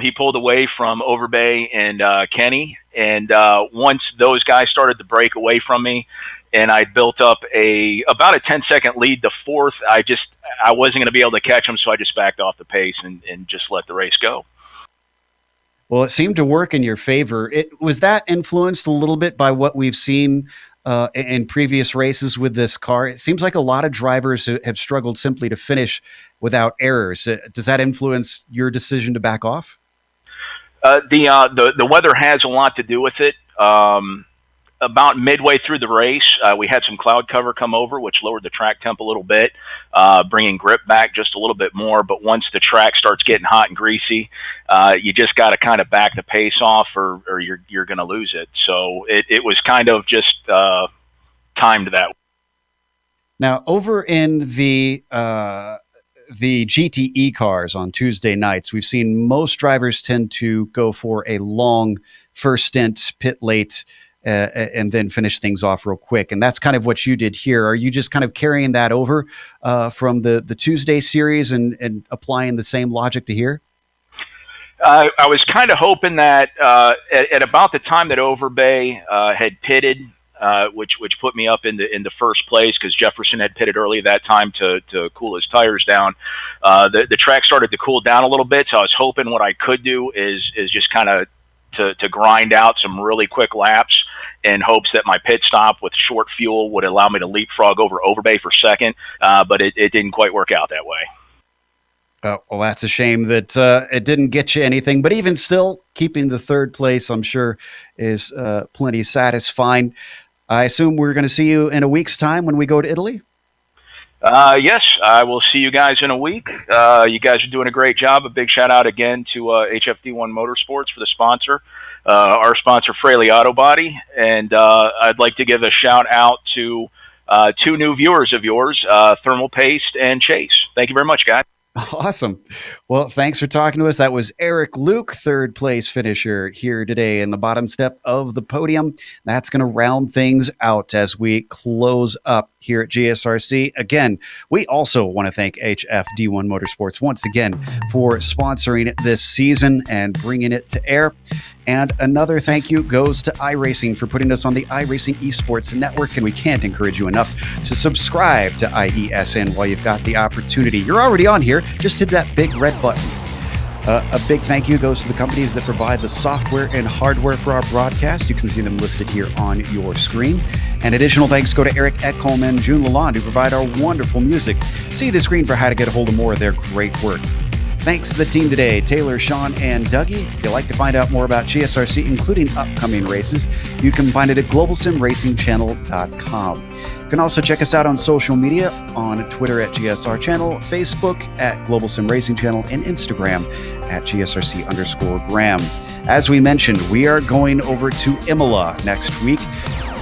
He pulled away from Overbay and Kenny, and once those guys started to break away from me, and I built up about a 10-second lead to fourth, I wasn't going to be able to catch them, so I just backed off the pace and just let the race go. Well, it seemed to work in your favor. Was that influenced a little bit by what we've seen in previous races with this car? It seems like a lot of drivers have struggled simply to finish without errors. Does that influence your decision to back off? The weather has a lot to do with it. About midway through the race, we had some cloud cover come over, which lowered the track temp a little bit, bringing grip back just a little bit more. But once the track starts getting hot and greasy, you just got to kind of back the pace off, or you're going to lose it. So it was kind of just timed that. Now, over in the GTE cars on Tuesday nights, we've seen most drivers tend to go for a long first stint, pit late, and then finish things off real quick. And that's kind of what you did here. Are you just kind of carrying that over from the Tuesday series and applying the same logic to here? I was kind of hoping that at about the time that Overbay had pitted, which put me up in the first place because Jefferson had pitted early that time to cool his tires down. The track started to cool down a little bit, so I was hoping what I could do is just kind of to grind out some really quick laps in hopes that my pit stop with short fuel would allow me to leapfrog over Overbay for second, but it didn't quite work out that way. Well, that's a shame that it didn't get you anything, but even still, keeping the third place, I'm sure, is plenty satisfying. I assume we're going to see you in a week's time when we go to Italy? Yes, I will see you guys in a week. You guys are doing a great job. A big shout out again to HFD1 Motorsports for the sponsor, our sponsor Fraley Auto Body, and I'd like to give a shout out to two new viewers of yours, Thermal Paste and Chase. Thank you very much, guys. Awesome. Well, thanks for talking to us. That was Eric Luke, third place finisher here today in the bottom step of the podium. That's going to round things out as we close up here at GSRC. Again, we also want to thank HFD1 Motorsports once again for sponsoring this season and bringing it to air. And another thank you goes to iRacing for putting us on the iRacing Esports Network. And we can't encourage you enough to subscribe to IESN while you've got the opportunity. You're already on here. Just hit that big red button. A big thank you goes to the companies that provide the software and hardware for our broadcast. You can see them listed here on your screen. And additional thanks go to Eric Edholm and June Lalonde, who provide our wonderful music. See the screen for how to get a hold of more of their great work. Thanks to the team today, Taylor, Sean, and Dougie. If you'd like to find out more about GSRC, including upcoming races, you can find it at globalsimracingchannel.com. You can also check us out on social media, on Twitter at GSR Channel, Facebook at Global Sim Racing Channel, and Instagram at GSRC_Graham. As we mentioned, we are going over to Imola next week.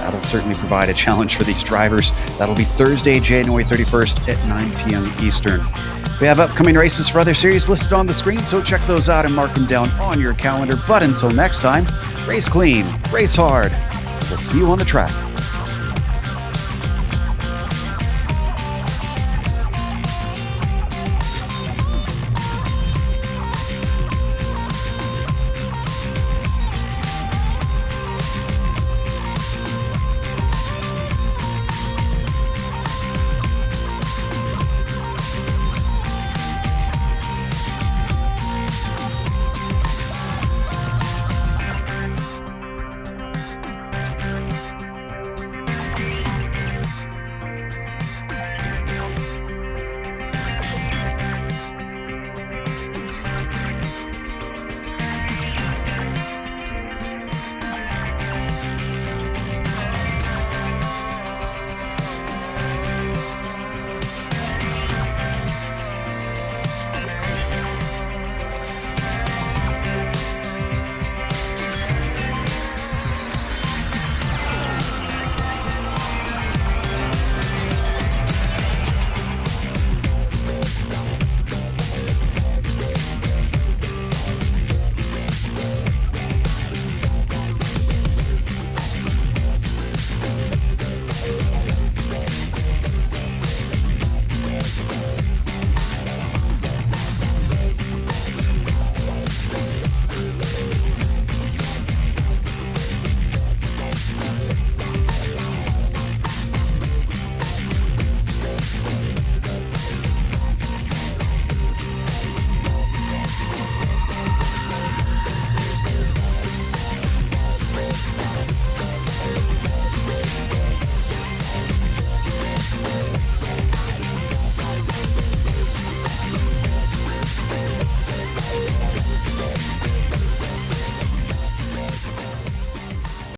That'll certainly provide a challenge for these drivers. That'll be Thursday, January 31st at 9 p.m. Eastern. We have upcoming races for other series listed on the screen, so check those out and mark them down on your calendar. But until next time, race clean, race hard. We'll see you on the track.